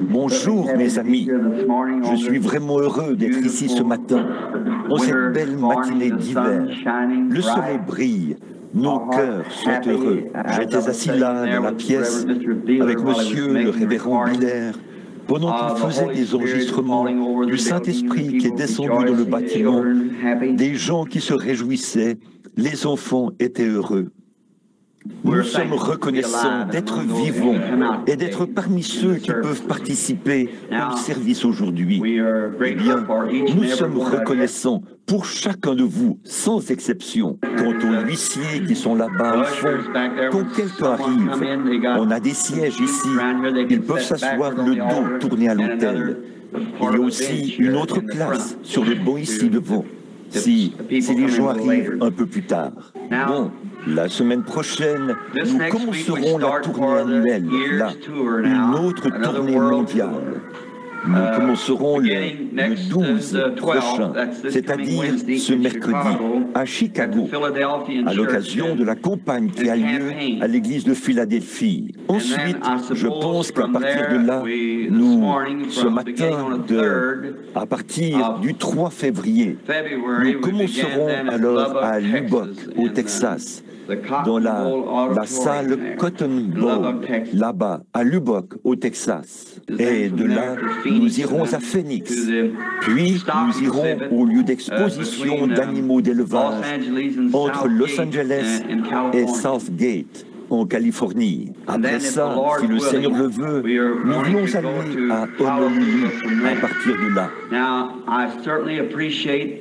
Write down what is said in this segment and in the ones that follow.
Bonjour mes amis, je suis vraiment heureux d'être ici ce matin, en cette belle matinée d'hiver. Le soleil brille, nos cœurs sont heureux. J'étais assis là dans la pièce avec monsieur le révérend Biller, pendant qu'il faisait des enregistrements du Saint-Esprit qui est descendu dans le bâtiment, des gens qui se réjouissaient, les enfants étaient heureux. Nous sommes reconnaissants d'être vivants et d'être parmi ceux qui peuvent participer au service aujourd'hui. Eh bien, nous sommes reconnaissants pour chacun de vous, sans exception. Quant aux huissiers qui sont là-bas au fond, quand quelqu'un arrive, on a des sièges ici, ils peuvent s'asseoir le dos tourné à l'autel. Il y a aussi une autre place sur le banc ici devant. Si les gens arrivent un peu plus tard. Bon, la semaine prochaine, nous commencerons la tournée annuelle, là, une autre tournée mondiale. Nous commencerons le 12 prochain, c'est-à-dire ce mercredi, à Chicago, à l'occasion de la campagne qui a lieu à l'église de Philadelphie. Ensuite, je pense qu'à partir de là, nous, ce matin, à partir du 3 février, nous commencerons alors à Lubbock, au Texas, dans la salle Cotton Bowl, là-bas, à Lubbock, au Texas. Et de là, nous irons à Phoenix. Puis, nous irons au lieu d'exposition d'animaux d'élevage entre Los Angeles et Southgate, en Californie. Après ça, si le Seigneur le veut, nous voulons aller à Honolulu à partir de là.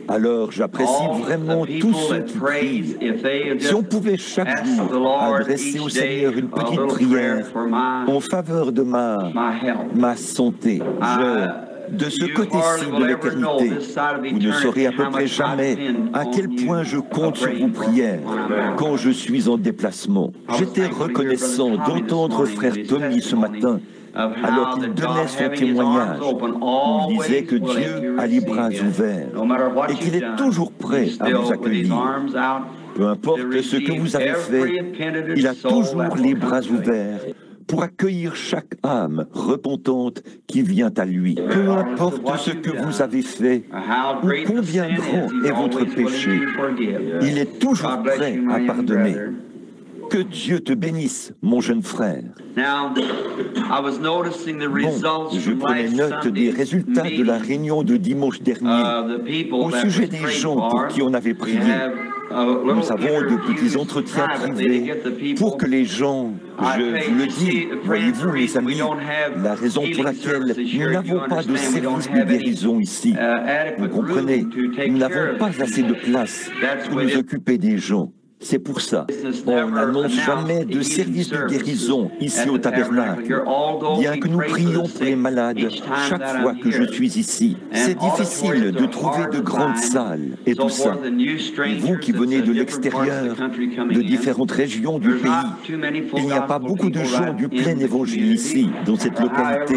Alors, j'apprécie vraiment tous ceux qui prient. Si on pouvait chaque jour adresser au Seigneur une petite prière en faveur de ma santé, de ce côté-ci de l'éternité, vous ne saurez à peu près jamais à quel point je compte sur vos prières quand je suis en déplacement. J'étais reconnaissant d'entendre frère Tommy ce matin, alors qu'il donnait son témoignage. Il disait que Dieu a les bras ouverts et qu'il est toujours prêt à vous accueillir. Peu importe ce que vous avez fait, il a toujours les bras ouverts pour accueillir chaque âme repentante qui vient à lui. Peu importe ce que vous avez fait, ou combien grand est votre péché, il est toujours prêt à pardonner. Que Dieu te bénisse, mon jeune frère. Bon, je prenais note des résultats de la réunion de dimanche dernier au sujet des gens pour qui on avait prié. Nous avons de petits entretiens privés pour que les gens, je vous le dis, voyez-vous les amis, la raison pour laquelle nous n'avons pas de service de guérison ici, vous comprenez, nous n'avons pas assez de place pour nous occuper des gens. C'est pour ça, on n'annonce jamais de service de guérison ici au tabernacle, bien que nous prions pour les malades chaque fois que je suis ici. C'est difficile de trouver de grandes salles et tout ça. Et vous qui venez de l'extérieur, de différentes régions du pays, il n'y a pas beaucoup de gens du plein évangile ici, dans cette localité,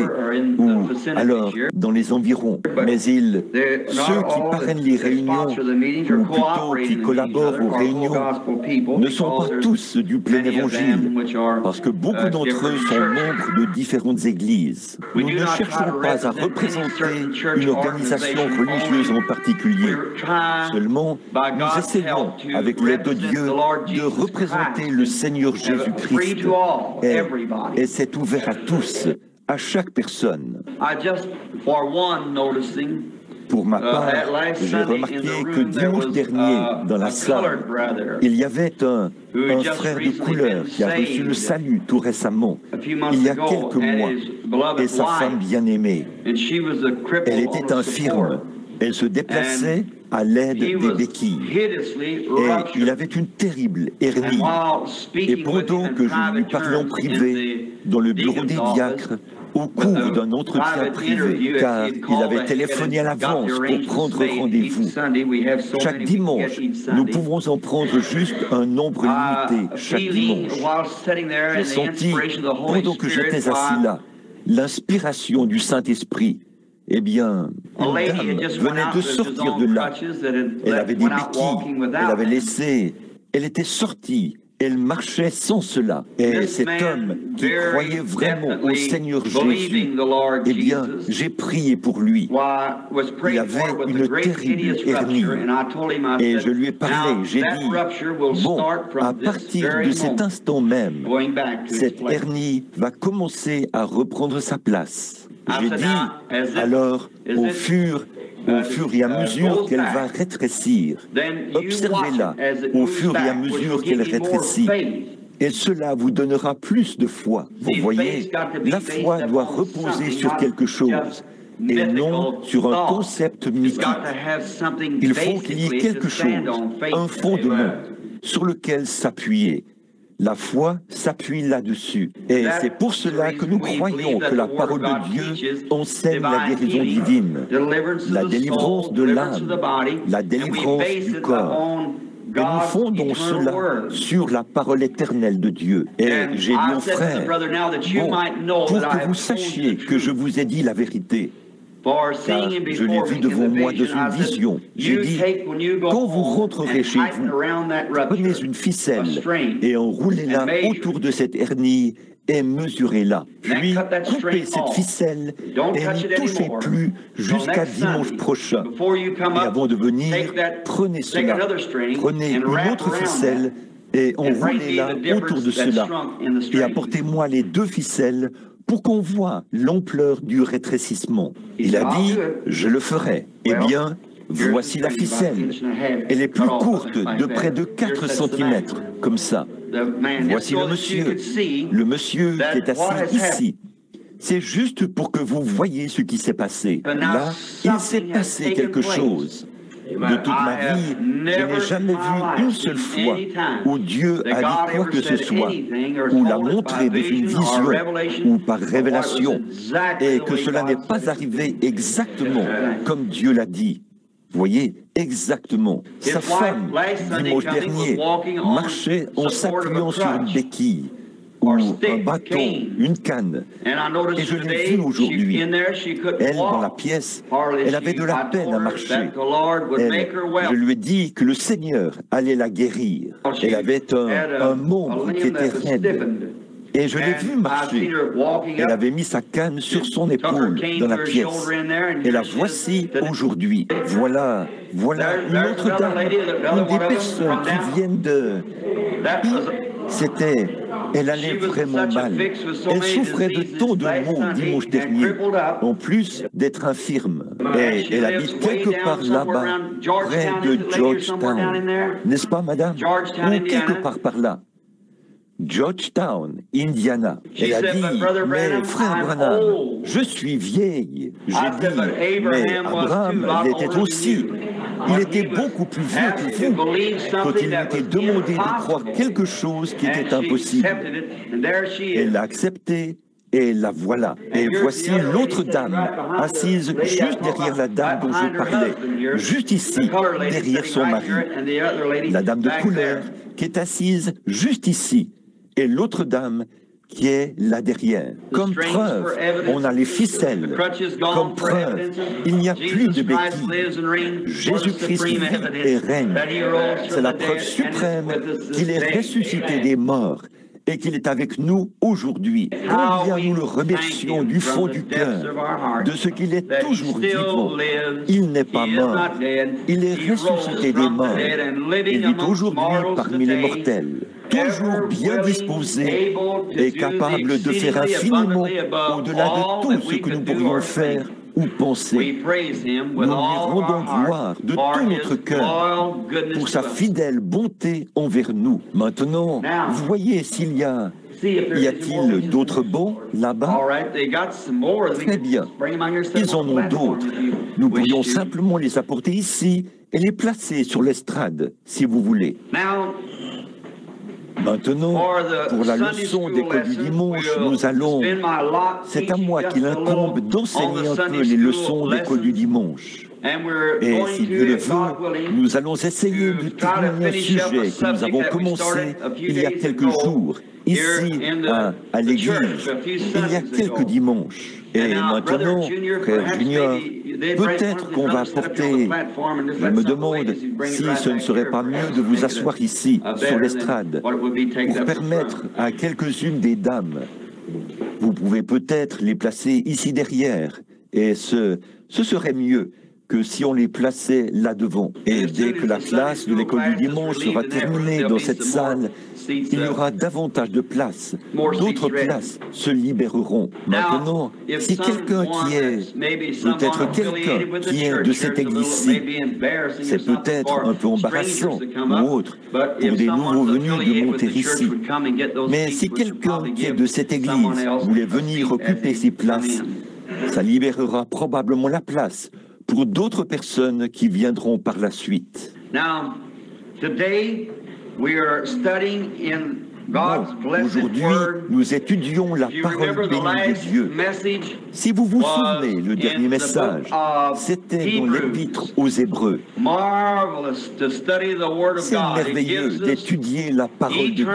ou alors dans les environs. Mais ceux qui parrainent les réunions, ou plutôt qui collaborent aux réunions, ne sont pas tous du plein évangile, parce que beaucoup d'entre eux sont membres de différentes églises. Nous ne cherchons pas à représenter une organisation religieuse en particulier. Seulement, nous essayons, avec l'aide de Dieu, de représenter le Seigneur Jésus-Christ. Et c'est ouvert à tous, à chaque personne. Pour ma part, j'ai remarqué que dimanche dernier, dans la salle, il y avait un frère de couleur qui a reçu le salut tout récemment, il y a quelques mois, et sa femme bien-aimée. Elle était infirme. Elle se déplaçait à l'aide des béquilles. Et il avait une terrible hernie. Et pendant que je lui parlais en privé, dans le bureau des diacres, au cours d'un entretien privé, car il avait téléphoné à l'avance pour prendre rendez-vous. Chaque dimanche, nous pouvons en prendre juste un nombre limité chaque dimanche. J'ai senti, pendant que j'étais assis là, l'inspiration du Saint-Esprit. Eh bien, une dame venait de sortir de là. Elle avait des béquilles, elle avait laissé, elle était sortie. Elle marchait sans cela. Et cet homme qui croyait vraiment au Seigneur Jésus, eh bien, j'ai prié pour lui. Il avait une terrible hernie. Et je lui ai parlé, j'ai dit, bon, à partir de cet instant même, cette hernie va commencer à reprendre sa place. J'ai dit, alors, au fur et à mesure qu'elle va rétrécir, observez-la au fur et à mesure qu'elle rétrécit. Et cela vous donnera plus de foi. Vous voyez, la foi doit reposer sur quelque chose et non sur un concept mythique. Il faut qu'il y ait quelque chose, un fondement sur lequel s'appuyer. La foi s'appuie là-dessus. Et c'est pour cela que nous croyons que la parole de Dieu enseigne la guérison divine, la délivrance de l'âme, la délivrance du corps. Et nous fondons cela sur la parole éternelle de Dieu. Et j'ai dit aux frères, bon, pour que vous sachiez que je vous ai dit la vérité, car je l'ai vu devant moi dans une vision. J'ai dit, quand vous rentrerez chez vous, prenez une ficelle et enroulez-la autour de cette hernie et mesurez-la. Puis coupez cette ficelle et n'y touchez plus jusqu'à dimanche prochain. Et avant de venir, prenez cela, prenez une autre ficelle et enroulez-la autour de cela. Et apportez-moi les deux ficelles pour qu'on voit l'ampleur du rétrécissement. Il a dit, je le ferai. Eh bien, voici la ficelle. Elle est plus courte, de près de 4 cm, comme ça. Voici le monsieur qui est assis ici. C'est juste pour que vous voyez ce qui s'est passé. Là, il s'est passé quelque chose. De toute ma vie, je n'ai jamais vu une seule fois où Dieu a dit quoi que ce soit, ou l'a montré dans une vision, ou par révélation, et que cela n'est pas arrivé exactement comme Dieu l'a dit. Vous voyez, exactement. Sa femme, dimanche dernier, marchait en s'appuyant sur une béquille, ou un bâton, une canne. Et je l'ai vue aujourd'hui. Elle, dans la pièce, elle avait de la peine à marcher. Je lui ai dit que le Seigneur allait la guérir. Elle avait un membre qui était raide. Et je l'ai vue marcher. Elle avait mis sa canne sur son épaule dans la pièce. Et la voici aujourd'hui. Voilà une autre dame, une des personnes qui viennent de... Elle allait vraiment mal. Elle souffrait de tant de maux dimanche dernier, en plus d'être infirme. Et elle habite quelque part là-bas, près de Georgetown. N'est-ce pas, madame? Ou quelque part par là. Georgetown, Indiana. Elle a dit, mais frère Branham, je suis vieille. J'ai dit, mais Abraham l'était aussi. Il était beaucoup plus vieux que vous quand il lui était demandé de croire quelque chose qui était impossible. Elle l'a accepté et la voilà. Et voici l'autre dame, assise juste derrière la dame dont je parlais, juste ici, derrière son mari. La dame de couleur qui est assise juste ici. Et l'autre dame qui est là derrière. Comme preuve, on a les ficelles. Comme preuve, il n'y a plus de béquilles. Jésus-Christ vit et règne. C'est la preuve suprême qu'il est ressuscité des morts et qu'il est avec nous aujourd'hui. Combien nous le remercions du fond du cœur de ce qu'il est toujours vivant. Il n'est pas mort. Il est ressuscité des morts. Il vit aujourd'hui parmi les mortels. Toujours bien disposé et capable de faire infiniment au-delà de tout ce que nous pourrions faire ou penser. Nous lui rendons gloire de tout notre cœur pour sa fidèle bonté envers nous. Maintenant, vous voyez s'il y a-t-il d'autres bons là-bas? Très bien. Ils en ont d'autres. Nous pourrions simplement les apporter ici et les placer sur l'estrade, si vous voulez. Maintenant, pour la leçon d'école du dimanche, c'est à moi qu'il incombe d'enseigner un peu les leçons d'école du dimanche. Et si Dieu le veut, nous allons essayer de terminer un sujet que nous avons commencé il y a quelques jours, ici à l'église, il y a quelques dimanches. Et maintenant, frère Junior, Peut-être qu'on va apporter, je me demande si ce ne serait pas mieux de vous asseoir ici, sur l'estrade, pour permettre à quelques-unes des dames, vous pouvez peut-être les placer ici derrière, et ce serait mieux que si on les plaçait là devant. Et dès que la classe de l'école du dimanche sera terminée dans cette salle, il y aura davantage de places. D'autres places se libéreront. Maintenant, si quelqu'un qui est, peut-être quelqu'un qui est de cette église-ci, c'est peut-être un peu embarrassant ou autre pour des nouveaux venus de monter ici. Mais si quelqu'un qui est de cette église voulait venir occuper ces places, ça libérera probablement la place pour d'autres personnes qui viendront par la suite. Aujourd'hui, nous étudions la parole bénie de Dieu. Si vous vous souvenez, le dernier message, c'était dans l'épître aux Hébreux. C'est merveilleux d'étudier la parole de Dieu.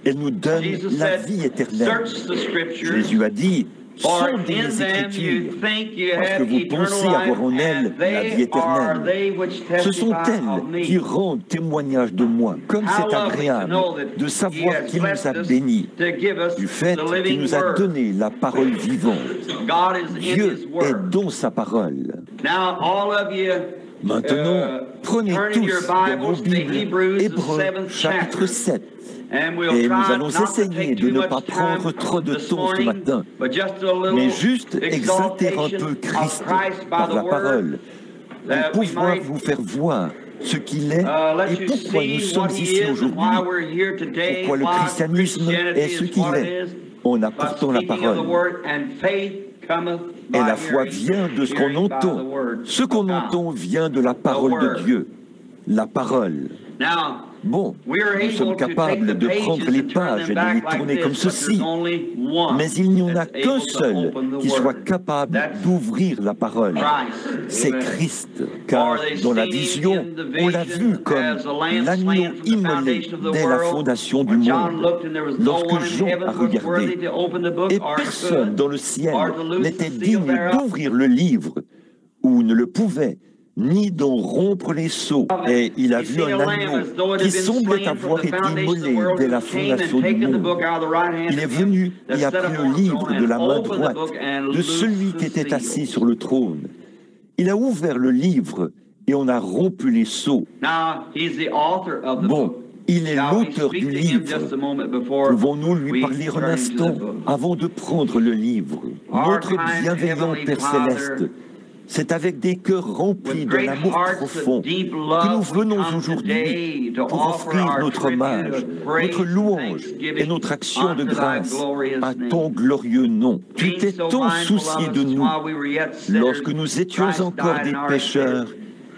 Elle nous donne la vie éternelle. Jésus a dit, sondez les Écritures, parce que vous pensez avoir en elles la vie éternelle. Ce sont elles qui rendent témoignage de moi. Comme c'est agréable de savoir qu'il nous a bénis, du fait qu'il nous a donné la parole vivante. Dieu est dans sa parole. Maintenant, prenez tous dans vos Bibles Hébreux chapitre 7. Et nous allons essayer de ne pas prendre trop de temps ce matin, mais juste exalter un peu Christ par la parole, pour pouvoir vous faire voir ce qu'il est et pourquoi nous sommes ici aujourd'hui, pourquoi le christianisme est ce qu'il est, en apportant la parole. Et la foi vient de ce qu'on entend. Ce qu'on entend vient de la parole de Dieu, la parole. Bon, nous sommes capables de prendre les pages et de les tourner comme ceci, mais il n'y en a qu'un seul qui soit capable d'ouvrir la parole. C'est Christ, car dans la vision, on l'a vu comme l'agneau immolé dès la fondation du monde. Lorsque Jean a regardé, et personne dans le ciel n'était digne d'ouvrir le livre, ou ne le pouvait, ni d'en rompre les sceaux. Et il a vu un agneau qui semblait avoir été immolé dès la fondation du monde. Il est venu et a pris le livre de la main droite de celui qui était assis sur le trône. Il a ouvert le livre et on a rompu les sceaux. Bon, il est l'auteur du livre. Pouvons-nous lui parler un instant avant de prendre le livre? Notre bienveillant Père Céleste, c'est avec des cœurs remplis de l'amour profond que nous venons aujourd'hui pour offrir notre hommage, notre louange et notre action de grâce à ton glorieux nom. Tu t'es tant soucié de nous. Lorsque nous étions encore des pécheurs,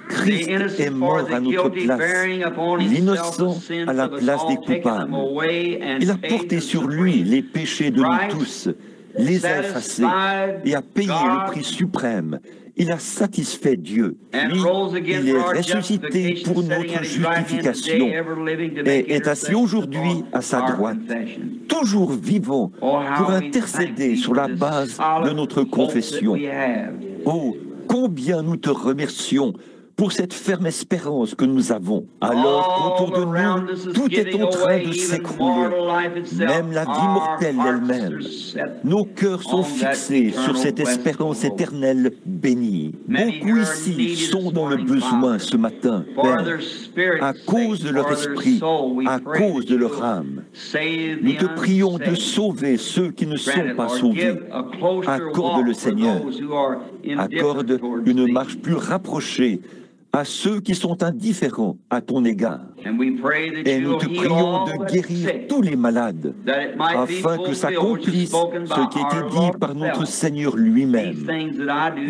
Christ est mort à notre place, l'innocent à la place des coupables. Il a porté sur lui les péchés de nous tous, les a effacés et a payé le prix suprême. Il a satisfait Dieu. Lui, il est ressuscité pour notre justification et est assis aujourd'hui à sa droite, toujours vivant pour intercéder sur la base de notre confession. Oh, combien nous te remercions pour cette ferme espérance que nous avons. Alors qu'autour de nous, tout est en train de s'écrouler, même la vie mortelle elle-même. Nos cœurs sont fixés sur cette espérance éternelle bénie. Beaucoup ici sont dans le besoin ce matin, Père, à cause de leur esprit, à cause de leur âme. Nous te prions de sauver ceux qui ne sont pas sauvés. Accorde-le, Seigneur. Accorde une marche plus rapprochée à ceux qui sont indifférents à ton égard. Et nous te prions de guérir tous les malades, afin que s'accomplisse ce qui était dit par notre Seigneur lui-même.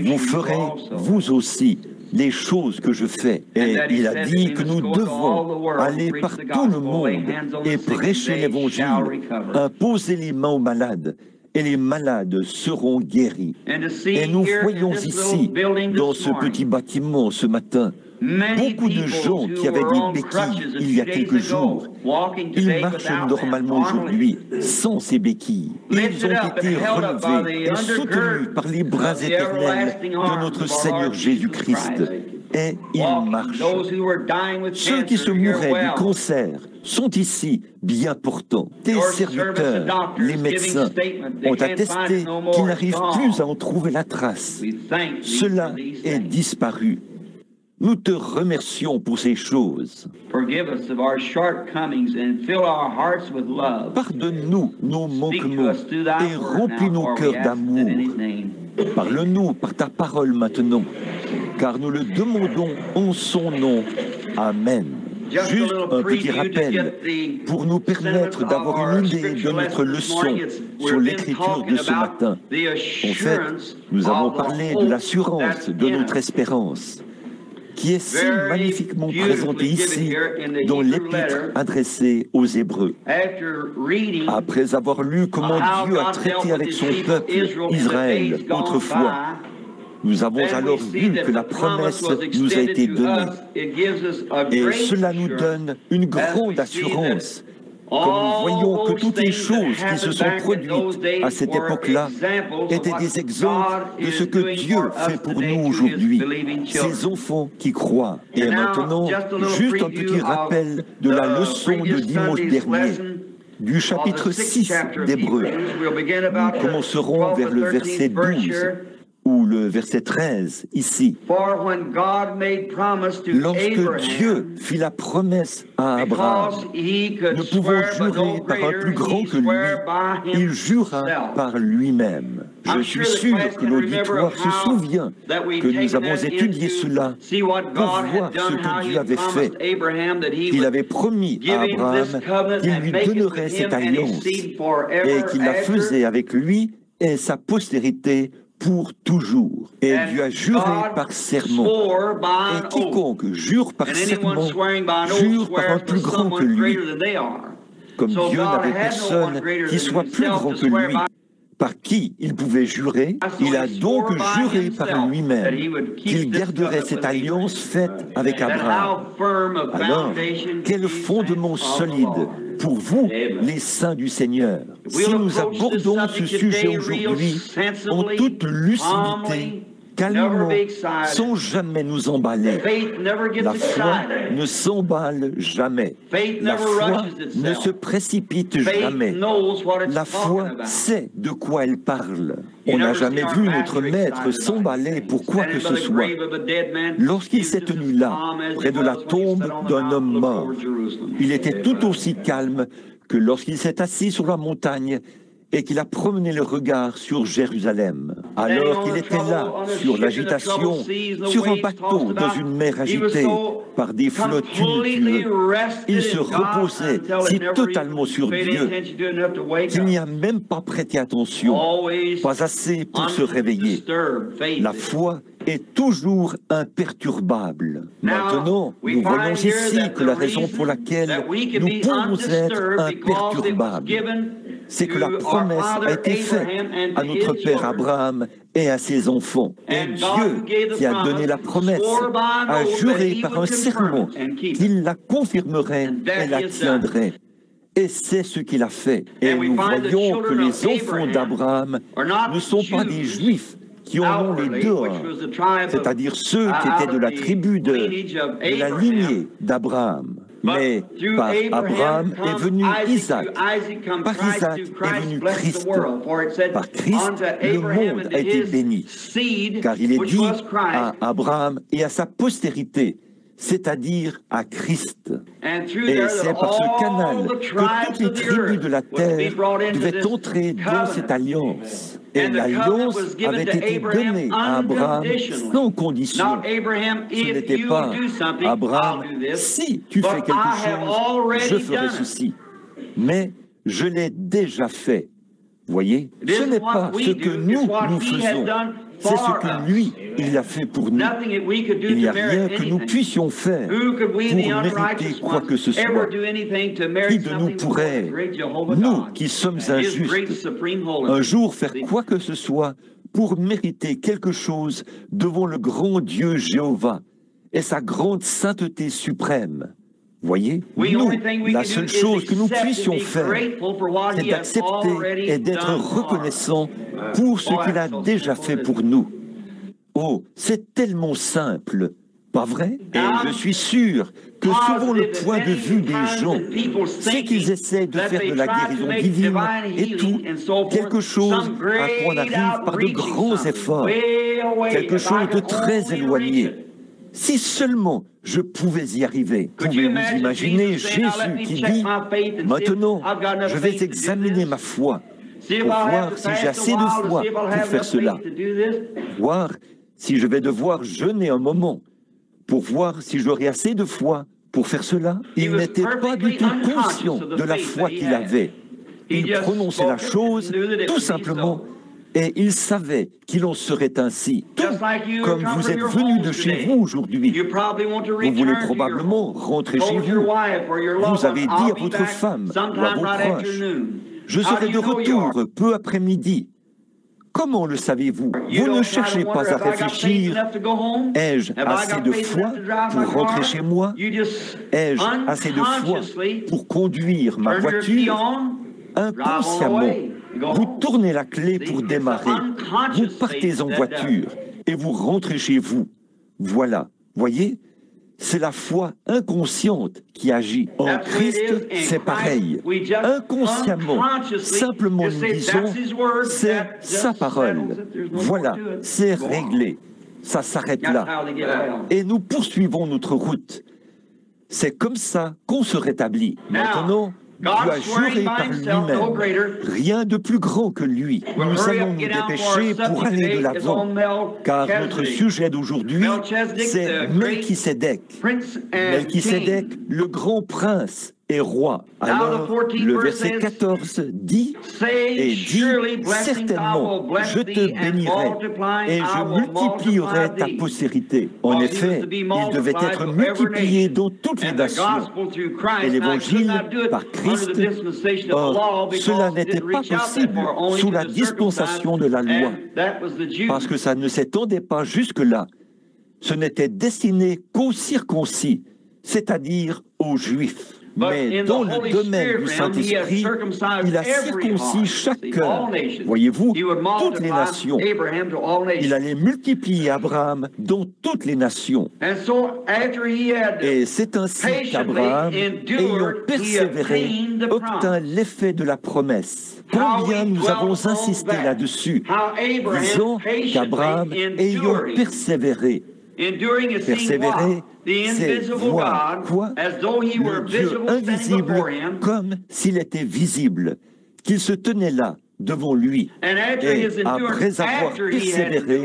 Vous ferez, vous aussi, les choses que je fais. Et il a dit que nous devons aller par tout le monde et prêcher l'Évangile, imposer les mains aux malades, et les malades seront guéris. Et nous voyons ici, dans ce petit bâtiment ce matin, Beaucoup de gens qui avaient des béquilles il y a quelques jours, ils marchent normalement aujourd'hui sans ces béquilles. Ils ont été relevés et soutenus par les bras éternels de notre Seigneur Jésus-Christ. Et ils marchent. Ceux qui se mouraient du cancer sont ici bien portants. Tes serviteurs, les médecins, ont attesté qu'ils n'arrivent plus à en trouver la trace. Cela est disparu. Nous te remercions pour ces choses. Pardonne-nous nos manquements et remplis nos cœurs d'amour. Parle-nous par ta parole maintenant, car nous le demandons en son nom. Amen. Juste un petit rappel pour nous permettre d'avoir une idée de notre leçon sur l'écriture de ce matin. En fait, nous avons parlé de l'assurance de notre espérance, qui est si magnifiquement présentée ici dans l'épître adressée aux Hébreux. Après avoir lu comment Dieu a traité avec son peuple, Israël, autrefois, nous avons alors vu que la promesse nous a été donnée. Et cela nous donne une grande assurance. Comme nous voyons que toutes les choses qui se sont produites à cette époque-là étaient des exemples de ce que Dieu fait pour nous aujourd'hui, ces enfants qui croient. Et maintenant, juste un petit rappel de la leçon de dimanche dernier, du chapitre 6 d'Hébreux. Nous commencerons vers le verset 12. Ou le verset 13, ici. Lorsque Dieu fit la promesse à Abraham, ne pouvant jurer par un plus grand que lui, il jura par lui-même. Je suis sûr que l'auditoire se souvient que nous avons étudié cela pour voir ce que Dieu avait fait. Il avait promis à Abraham qu'il lui donnerait cette alliance et qu'il la faisait avec lui et sa postérité pour toujours. Et Dieu a juré par serment. Et quiconque jure par serment, jure par un plus grand que lui. Comme Dieu n'avait personne qui soit plus grand que lui, par qui il pouvait jurer, il a donc juré par lui-même qu'il garderait cette alliance faite avec Abraham. Alors, quel fondement solide pour vous, les saints du Seigneur. Si nous abordons ce sujet aujourd'hui en toute lucidité, calmement, sans jamais nous emballer. La foi ne s'emballe jamais. La foi ne se précipite jamais. La foi sait de quoi elle parle. On n'a jamais vu notre maître s'emballer pour quoi que ce soit. Lorsqu'il s'est tenu là, près de la tombe d'un homme mort, il était tout aussi calme que lorsqu'il s'est assis sur la montagne et qu'il a promené le regard sur Jérusalem. Alors qu'il était là, sur l'agitation, sur un bateau dans une mer agitée, par des flots tumultueux, il se reposait si totalement sur Dieu qu'il n'y a même pas prêté attention, pas assez pour se réveiller. La foi est toujours imperturbable. Maintenant, nous voyons ici que la raison pour laquelle nous pouvons être imperturbables, c'est que la promesse a été faite à notre père Abraham et à ses enfants. Et Dieu, qui a donné la promesse, a juré par un serment qu'il la confirmerait et la tiendrait. Et c'est ce qu'il a fait. Et nous voyons que les enfants d'Abraham ne sont pas des Juifs qui en ont les dehors, c'est-à-dire ceux qui étaient de la tribu de la lignée d'Abraham. Mais par Abraham est venu Isaac, par Isaac est venu Christ. Par Christ, le monde a été béni, car il est dit à Abraham et à sa postérité, c'est-à-dire à Christ. Et c'est par ce canal que toutes les tribus de la terre devaient entrer dans cette alliance. Et l'alliance avait été donnée à Abraham sans condition. Ce n'était pas « Abraham, si tu fais quelque chose, je ferai ceci. » Mais je l'ai déjà fait. Voyez, ce n'est pas ce que nous faisons. C'est ce que lui, il a fait pour nous. Il n'y a rien que nous puissions faire pour mériter quoi que ce soit. Qui de nous pourrait, nous qui sommes injustes, un jour faire quoi que ce soit pour mériter quelque chose devant le grand Dieu Jéhovah et sa grande sainteté suprême. Voyez, nous, la seule chose que nous puissions faire, c'est d'accepter et d'être reconnaissants pour ce qu'il a déjà fait pour nous. Oh, c'est tellement simple, pas vrai? Et je suis sûr que souvent le point de vue des gens, c'est qu'ils essaient de faire de la guérison divine et tout, quelque chose à quoi on arrive par de grands efforts, quelque chose de très éloigné. Si seulement je pouvais y arriver. Pouvez-vous imaginer Jésus qui dit, maintenant, je vais examiner ma foi pour voir si j'ai assez de foi pour faire cela, voir si je vais devoir jeûner un moment pour voir si j'aurai assez de foi pour faire cela. Il n'était pas du tout conscient de la foi qu'il avait. Il prononçait la chose tout simplement et il savait qu'il en serait ainsi. Tout comme vous êtes venu de chez vous aujourd'hui, vous voulez probablement rentrer chez vous. Vous avez dit à votre femme ou à vos proches, je serai de retour peu après midi. Comment le savez-vous? Vous ne cherchez pas à réfléchir. Ai-je assez de foi pour rentrer chez moi? Ai-je assez de foi pour conduire ma voiture? Inconsciemment, vous tournez la clé pour démarrer. Vous partez en voiture et vous rentrez chez vous. Voilà, voyez? C'est la foi inconsciente qui agit. En Christ, c'est pareil. Inconsciemment, simplement nous disons, c'est sa parole. Voilà, c'est réglé. Ça s'arrête là. Et nous poursuivons notre route. C'est comme ça qu'on se rétablit. Maintenant, Dieu a juré par lui-même, rien de plus grand que lui. Nous allons nous dépêcher pour aller de l'avant, car notre sujet d'aujourd'hui, c'est Melchisédek. Melchisédek, le grand prince et roi. Alors, le verset 14 dit, et dit, certainement, je te bénirai et je multiplierai ta postérité. En effet, il devait être multiplié dans toutes les nations. Et l'évangile par Christ, or, cela n'était pas possible sous la dispensation de la loi, parce que ça ne s'étendait pas jusque-là. Ce n'était destiné qu'aux circoncis, c'est-à-dire aux Juifs. Mais dans le domaine du Saint-Esprit, il a circoncis chaque cœur. Voyez-vous, toutes les nations. Il allait multiplier Abraham dans toutes les nations. Et c'est ainsi qu'Abraham, ayant persévéré, obtint l'effet de la promesse. Combien nous avons insisté là-dessus, disant qu'Abraham, ayant persévéré, persévérer, c'est voir quoi? Le Dieu invisible comme s'il était visible, qu'il se tenait là devant lui. Et après avoir persévéré,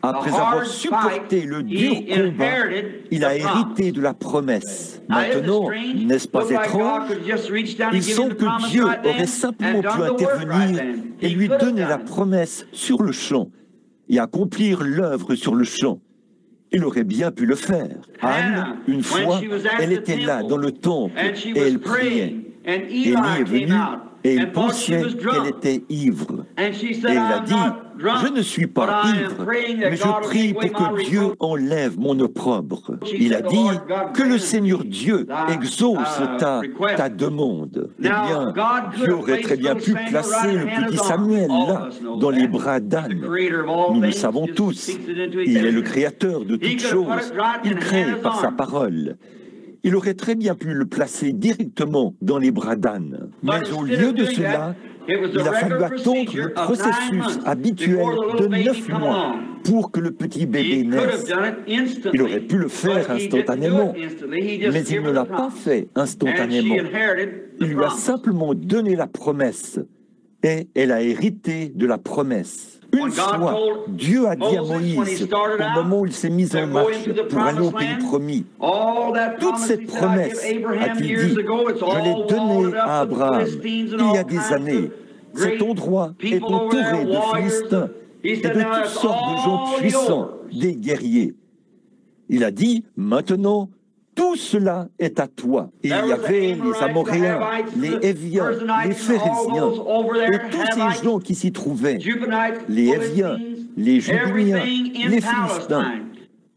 après avoir supporté le dur combat, il a hérité de la promesse. Maintenant, n'est-ce pas étrange? Il semble que Dieu aurait simplement pu intervenir et lui donner la promesse sur le champ et accomplir l'œuvre sur le champ. Il aurait bien pu le faire. Anne, une fois, elle était là dans le temple et elle priait. Élie est venu et il pensait qu'elle était ivre. Et elle a dit, je ne suis pas ivre, mais je prie pour que Dieu enlève mon opprobre. Il a dit que le Seigneur Dieu exauce ta demande. Eh bien, Dieu aurait très bien pu placer le petit Samuel là, dans les bras d'Anne. Nous le savons tous. Il est le créateur de toutes choses. Il crée par sa parole. Il aurait très bien pu le placer directement dans les bras d'Anne. Mais au lieu de cela, il a fallu attendre le processus habituel de 9 mois pour que le petit bébé naisse. Il aurait pu le faire instantanément, mais il ne l'a pas fait instantanément. Il lui a simplement donné la promesse et elle a hérité de la promesse. Une fois, Dieu a dit à Moïse, au moment où il s'est mis en marche pour aller au pays promis, toute cette promesse, a-t-il dit, je l'ai donnée à Abraham il y a des années. Cet endroit est entouré de Philistins et de toutes sortes de gens puissants, des guerriers. Il a dit, maintenant, tout cela est à toi. Il y avait les Amoréens, les Héviens, les Phéréziens, et tous ces gens qui s'y trouvaient, les Héviens, les Jubiléens, les Philistins.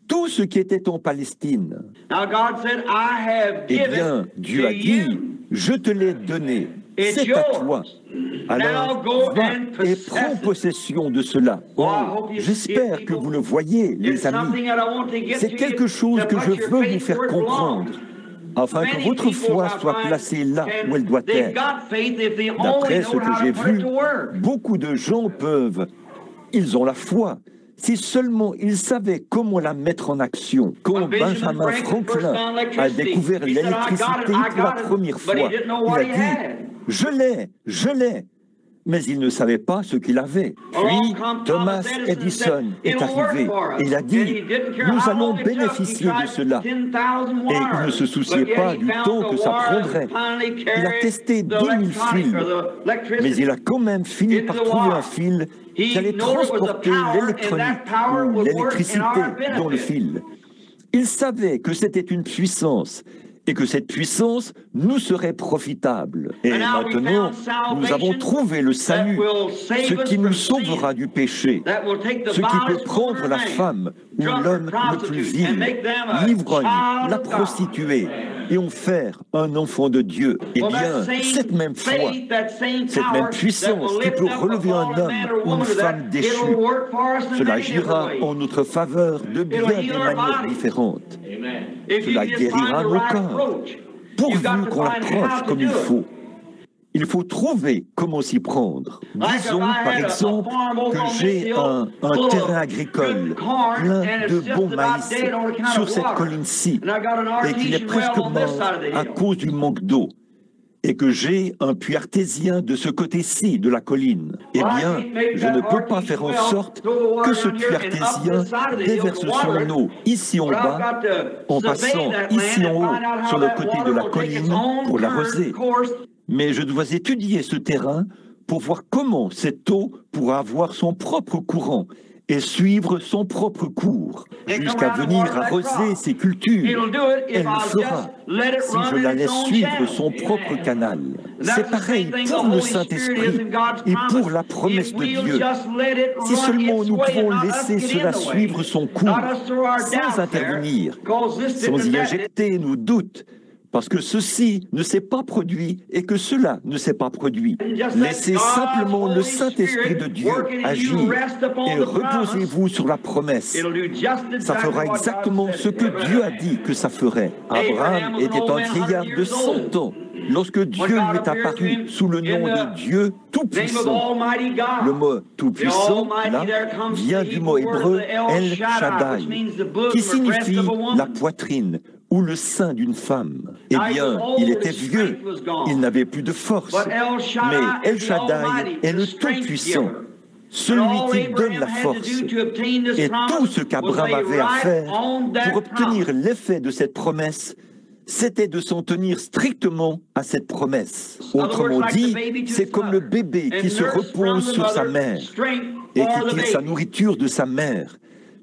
tout ce qui était en Palestine. Eh bien, Dieu a dit, je te l'ai donné, c'est à toi. Alors, va et prends possession de cela. Oh, j'espère que vous le voyez, les amis. C'est quelque chose que je veux vous faire comprendre, afin que votre foi soit placée là où elle doit être. D'après ce que j'ai vu, beaucoup de gens ils ont la foi, si seulement ils savaient comment la mettre en action. Quand Benjamin Franklin a découvert l'électricité pour la première fois, il a dit « Je l'ai ». Mais il ne savait pas ce qu'il avait. Puis Thomas Edison est arrivé et il a dit « Nous allons bénéficier de cela ». Et il ne se souciait pas du temps que ça prendrait. Il a testé 10 000 fils, mais il a quand même fini par trouver un fil qui allait transporter l'électronique ou l'électricité dans le fil. Il savait que c'était une puissance et que cette puissance nous serait profitable. Et maintenant, nous avons trouvé le salut, ce qui nous sauvera du péché, ce qui peut prendre la femme ou l'homme le plus vil, l'ivrogne, la prostituée, et en faire un enfant de Dieu. Eh bien, cette même foi, cette même puissance qui peut relever un homme ou une femme déchue, cela agira en notre faveur de bien des manières différentes. Cela guérira nos corps, pourvu qu'on l'approche comme il faut. Il faut trouver comment s'y prendre. Disons, par exemple, que j'ai un terrain agricole plein de bons maïs sur cette colline-ci et qu'il est presque mort à cause du manque d'eau, et que j'ai un puits artésien de ce côté-ci de la colline. Eh bien, je ne peux pas faire en sorte que ce puits artésien déverse son eau ici en bas, en passant ici en haut sur le côté de la colline pour l'arroser. Mais je dois étudier ce terrain pour voir comment cette eau pourra avoir son propre courant et suivre son propre cours, jusqu'à venir arroser ses cultures. Elle le fera si je la laisse suivre son propre canal. C'est pareil pour le Saint-Esprit et pour la promesse de Dieu. Si seulement nous pouvons laisser cela suivre son cours, sans intervenir, sans y injecter nos doutes, parce que ceci ne s'est pas produit et que cela ne s'est pas produit. Laissez simplement le Saint-Esprit de Dieu agir et reposez-vous sur la promesse. Ça fera exactement ce que Dieu a dit que ça ferait. Abraham était un vieillard de 100 ans lorsque Dieu lui est apparu sous le nom de Dieu Tout-Puissant. Le mot Tout-Puissant, là, vient du mot hébreu El Shaddai, qui signifie la poitrine ou le sein d'une femme. Eh bien, il était vieux, il n'avait plus de force, mais El Shaddai est le Tout-Puissant, celui qui donne la force. Et tout ce qu'Abraham avait à faire pour obtenir l'effet de cette promesse, c'était de s'en tenir strictement à cette promesse. Autrement dit, c'est comme le bébé qui se repose sur sa mère et qui tire sa nourriture de sa mère.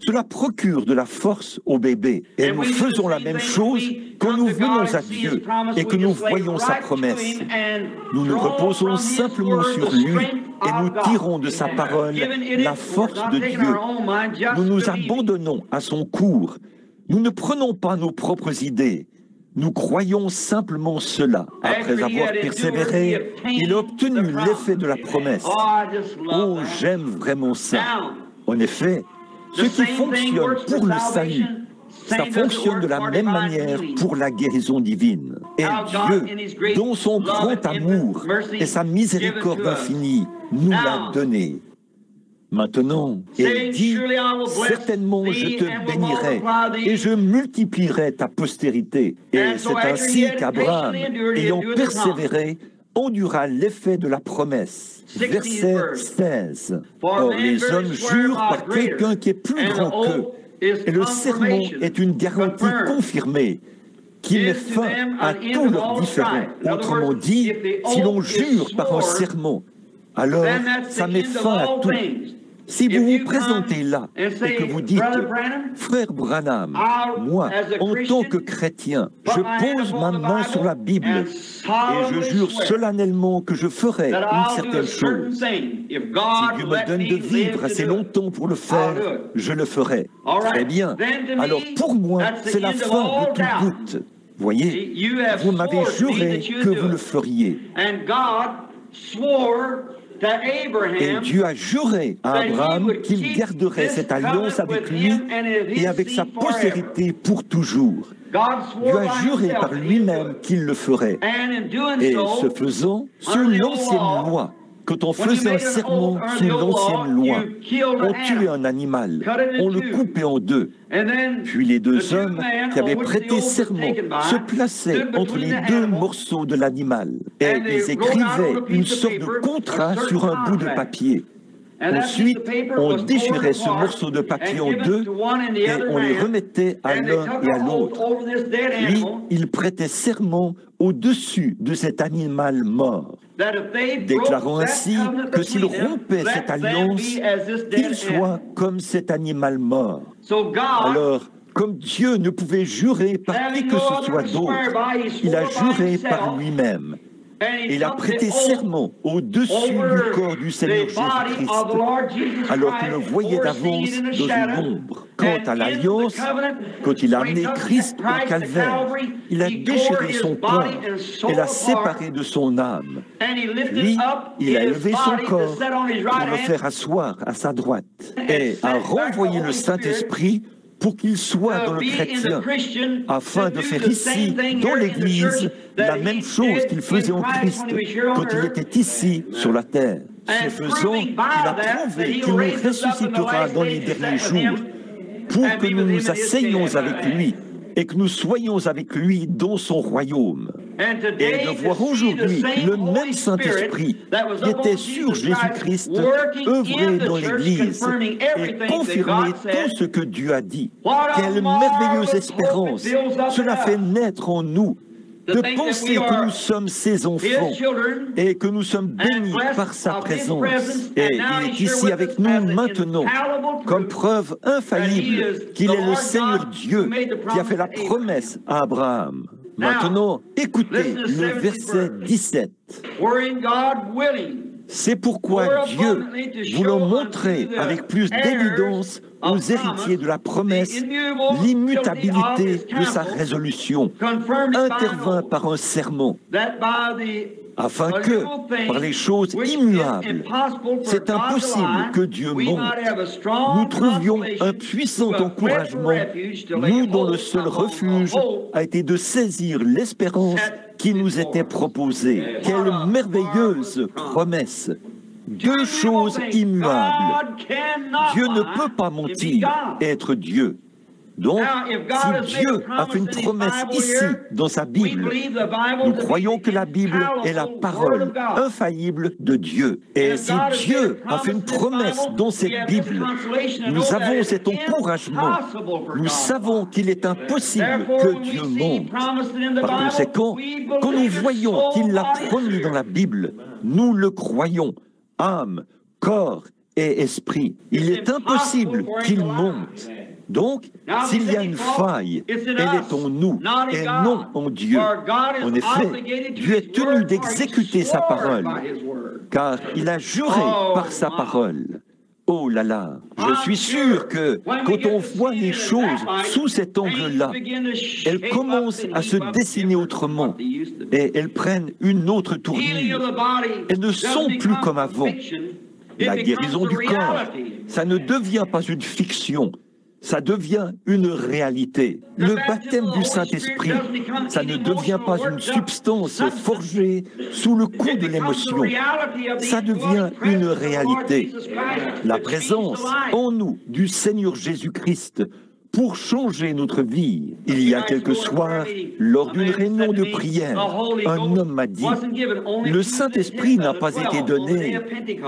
Cela procure de la force au bébé. Et nous faisons la même chose quand nous venons à Dieu et que nous voyons sa promesse. Nous nous reposons simplement sur lui et nous tirons de sa parole la force de Dieu. Nous nous abandonnons à son cours. Nous ne prenons pas nos propres idées. Nous croyons simplement cela. Après avoir persévéré, il a obtenu l'effet de la promesse. Oh, j'aime vraiment ça. En effet, ce qui fonctionne pour le salut, ça fonctionne de la même manière pour la guérison divine. Et Dieu, dans son grand amour et sa miséricorde infinie, nous l'a donné. Maintenant, il dit, certainement je te bénirai et je multiplierai ta postérité. Et c'est ainsi qu'Abraham, ayant persévéré, endura l'effet de la promesse. Verset 16. Or, les hommes jurent par quelqu'un qui est plus grand qu'eux, et le serment est une garantie confirmée qui met fin à tous leurs différends. Autrement dit, si l'on jure par un serment, alors ça met fin à tout. Si vous vous présentez là et que vous dites, frère Branham, moi, en tant que chrétien, je pose ma main sur la Bible et je jure solennellement que je ferai une certaine chose. Si Dieu me donne de vivre assez longtemps pour le faire, je le ferai. Très bien. Alors pour moi, c'est la fin de tout doute. Voyez, vous m'avez juré que vous le feriez. Et Dieu a juré à Abraham qu'il garderait cette alliance avec lui et avec sa postérité pour toujours. Dieu a juré par lui-même qu'il le ferait. Et ce faisant, sous l'ancienne loi, quand on faisait un serment sous l'ancienne loi, on tuait un animal, on le coupait en deux. Puis les deux hommes qui avaient prêté serment se plaçaient entre les deux morceaux de l'animal et ils écrivaient une sorte de contrat sur un bout de papier. Ensuite, on déchirait ce morceau de papier en deux et on les remettait à l'un et à l'autre. Lui, il prêtait serment au-dessus de cet animal mort, déclarant ainsi que s'il rompait cette alliance, qu'il soit comme cet animal mort. Alors, comme Dieu ne pouvait jurer par qui que ce soit d'autre, il a juré par lui-même. Il a prêté serment au-dessus du corps du Seigneur Jésus-Christ, alors qu'il le voyait d'avance dans une ombre. Quant à l'alliance, quand il a amené Christ au calvaire, il a déchiré son corps et l'a séparé de son âme. Puis, il a élevé son corps pour le faire asseoir à sa droite et a renvoyé le Saint-Esprit pour qu'il soit dans le chrétien, afin de faire ici, dans l'Église, la même chose qu'il faisait en Christ quand il était ici sur la terre. Ce faisant, il a prouvé qu'il nous ressuscitera dans les derniers jours pour que nous nous asseyions avec lui et que nous soyons avec lui dans son royaume. Et de voir aujourd'hui le même Saint-Esprit qui était sur Jésus-Christ œuvrer dans l'Église et confirmer tout ce que Dieu a dit. Quelle merveilleuse espérance cela fait naître en nous de penser que nous sommes ses enfants et que nous sommes bénis par sa présence. Et il est ici avec nous maintenant, comme preuve infaillible qu'il est le Seigneur Dieu qui a fait la promesse à Abraham. Maintenant, écoutez le verset 17. C'est pourquoi Dieu, voulant montrer avec plus d'évidence aux héritiers de la promesse l'immutabilité de sa résolution, intervint par un serment, afin que, par les choses immuables, c'est impossible que Dieu montre, nous trouvions un puissant encouragement, nous dont le seul refuge a été de saisir l'espérance qui nous était proposée. Quelle merveilleuse promesse! Deux choses immuables. Dieu ne peut pas mentir, être Dieu. Donc, si Dieu a fait une promesse ici, dans sa Bible, nous croyons que la Bible est la parole infaillible de Dieu. Et si Dieu a fait une promesse dans cette Bible, nous avons cet encouragement. Nous savons qu'il est impossible que Dieu montre. Par conséquent, quand nous voyons qu'il l'a promis dans la Bible, nous le croyons, âme, corps et esprit. Il est impossible qu'il monte. Donc, s'il y a une faille, elle est en nous et non en Dieu. En effet, Dieu est tenu d'exécuter sa parole, car il a juré par sa parole. Oh là là, je suis sûr que quand on voit les choses sous cet angle-là, elles commencent à se dessiner autrement et elles prennent une autre tournure. Elles ne sont plus comme avant. La guérison du corps, ça ne devient pas une fiction. Ça devient une réalité. Le baptême du Saint-Esprit, ça ne devient pas une substance forgée sous le coup de l'émotion. Ça devient une réalité. La présence en nous du Seigneur Jésus-Christ pour changer notre vie. Il y a quelques soirs, lors d'une réunion de prière, un homme m'a dit, le Saint-Esprit n'a pas été donné.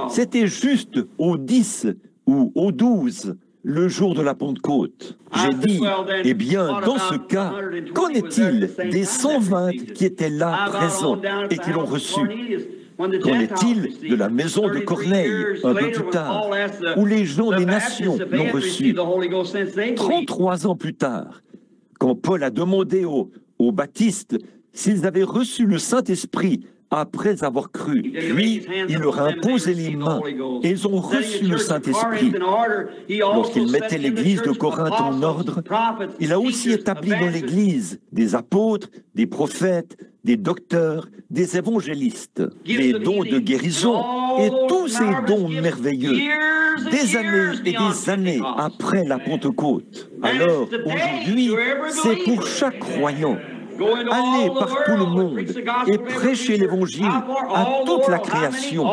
C'était juste au 10 ou au 12. Le jour de la Pentecôte. J'ai dit, eh bien, dans ce cas, qu'en est-il des 120 qui étaient là présents et qui l'ont reçu? Qu'en est-il de la maison de Corneille, un peu plus tard, où les gens des nations l'ont reçu? 33 ans plus tard, quand Paul a demandé aux baptistes s'ils avaient reçu le Saint-Esprit après avoir cru. Puis, il leur a imposé les mains et ils ont reçu le Saint-Esprit. Lorsqu'il mettait l'église de Corinthe en ordre, il a aussi établi dans l'église des apôtres, des prophètes, des docteurs, des évangélistes, les dons de guérison et tous ces dons merveilleux, des années et des années après la Pentecôte. Alors, aujourd'hui, c'est pour chaque croyant. Allez par tout le monde et prêchez l'Évangile à toute la création.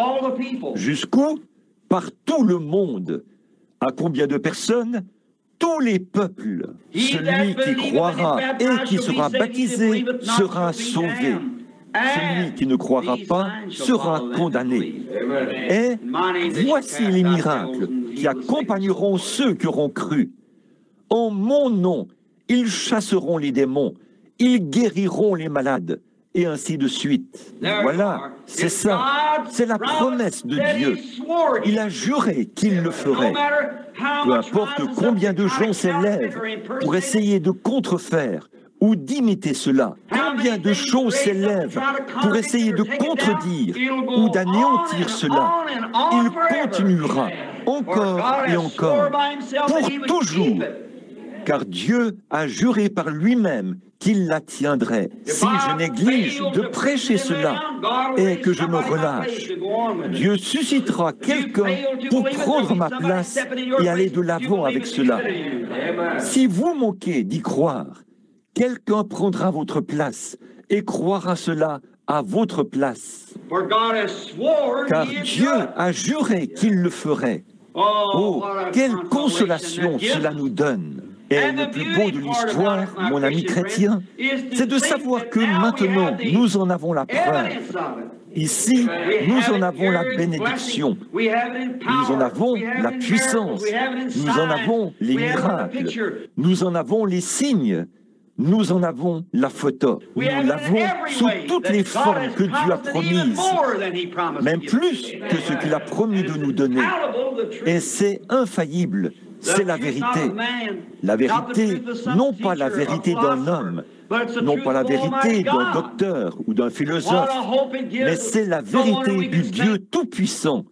Jusqu'où? Par tout le monde. À combien de personnes? Tous les peuples. Celui qui croira et qui sera baptisé sera sauvé. Celui qui ne croira pas sera condamné. Et voici les miracles qui accompagneront ceux qui auront cru. En mon nom, ils chasseront les démons. Ils guériront les malades, et ainsi de suite. Voilà, c'est ça, c'est la promesse de Dieu. Il a juré qu'il le ferait. Peu importe combien de gens s'élèvent pour essayer de contrefaire ou d'imiter cela, combien de choses s'élèvent pour essayer de contredire ou d'anéantir cela, il continuera encore et encore, pour toujours. Car Dieu a juré par lui-même qu'il la tiendrait. Si je néglige de prêcher cela et que je me relâche, Dieu suscitera quelqu'un pour prendre ma place et aller de l'avant avec cela. Si vous manquez d'y croire, quelqu'un prendra votre place et croira cela à votre place. Car Dieu a juré qu'il le ferait. Oh, quelle consolation cela nous donne! Et le plus beau de l'histoire, mon ami chrétien, c'est de savoir que maintenant, nous en avons la preuve. Ici, nous en avons la bénédiction, nous en avons la puissance, nous en avons les miracles, nous en avons les signes, nous en avons la photo. Nous l'avons sous toutes les formes que Dieu a promises, même plus que ce qu'il a promis de nous donner. Et c'est infaillible. C'est la vérité. La vérité, non pas la vérité d'un homme, non pas la vérité d'un docteur ou d'un philosophe, mais c'est la vérité du Dieu Tout-Puissant.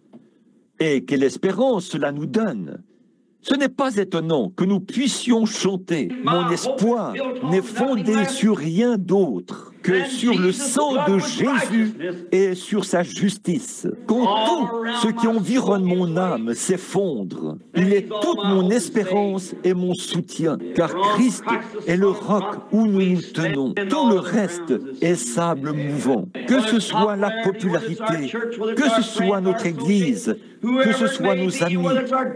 Et quelle espérance cela nous donne! Ce n'est pas étonnant que nous puissions chanter. Mon espoir n'est fondé sur rien d'autre que sur le sang de Jésus et sur sa justice. Quand tout ce qui environne mon âme s'effondre, il est toute mon espérance et mon soutien, car Christ est le roc où nous nous tenons. Tout le reste est sable mouvant. Que ce soit la popularité, que ce soit notre Église, que ce soit nos amis,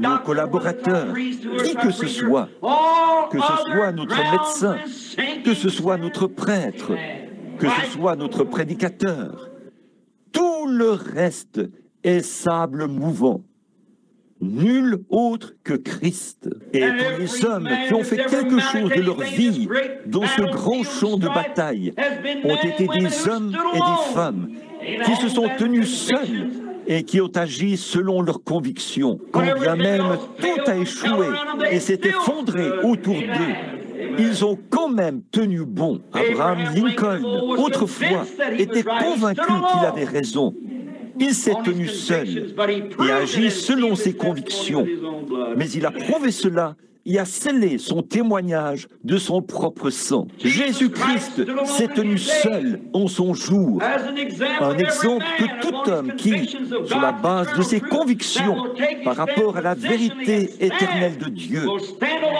nos collaborateurs, qui que ce soit notre médecin, que ce soit notre prêtre, que ce soit notre prédicateur, tout le reste est sable mouvant. Nul autre que Christ. Et tous les hommes qui ont fait quelque chose de leur vie dans ce grand champ de bataille ont été des hommes et des femmes qui se sont tenus seuls et qui ont agi selon leurs convictions. Quand bien même tout a échoué et s'est effondré autour d'eux, ils ont quand même tenu bon. Abraham Lincoln, autrefois, était convaincu qu'il avait raison. Il s'est tenu seul et a agi selon ses convictions. Mais il a prouvé cela et a scellé son témoignage de son propre sang. Jésus-Christ s'est tenu seul en son jour. Un exemple que tout homme qui, sur la base de ses convictions par rapport à la vérité éternelle de Dieu,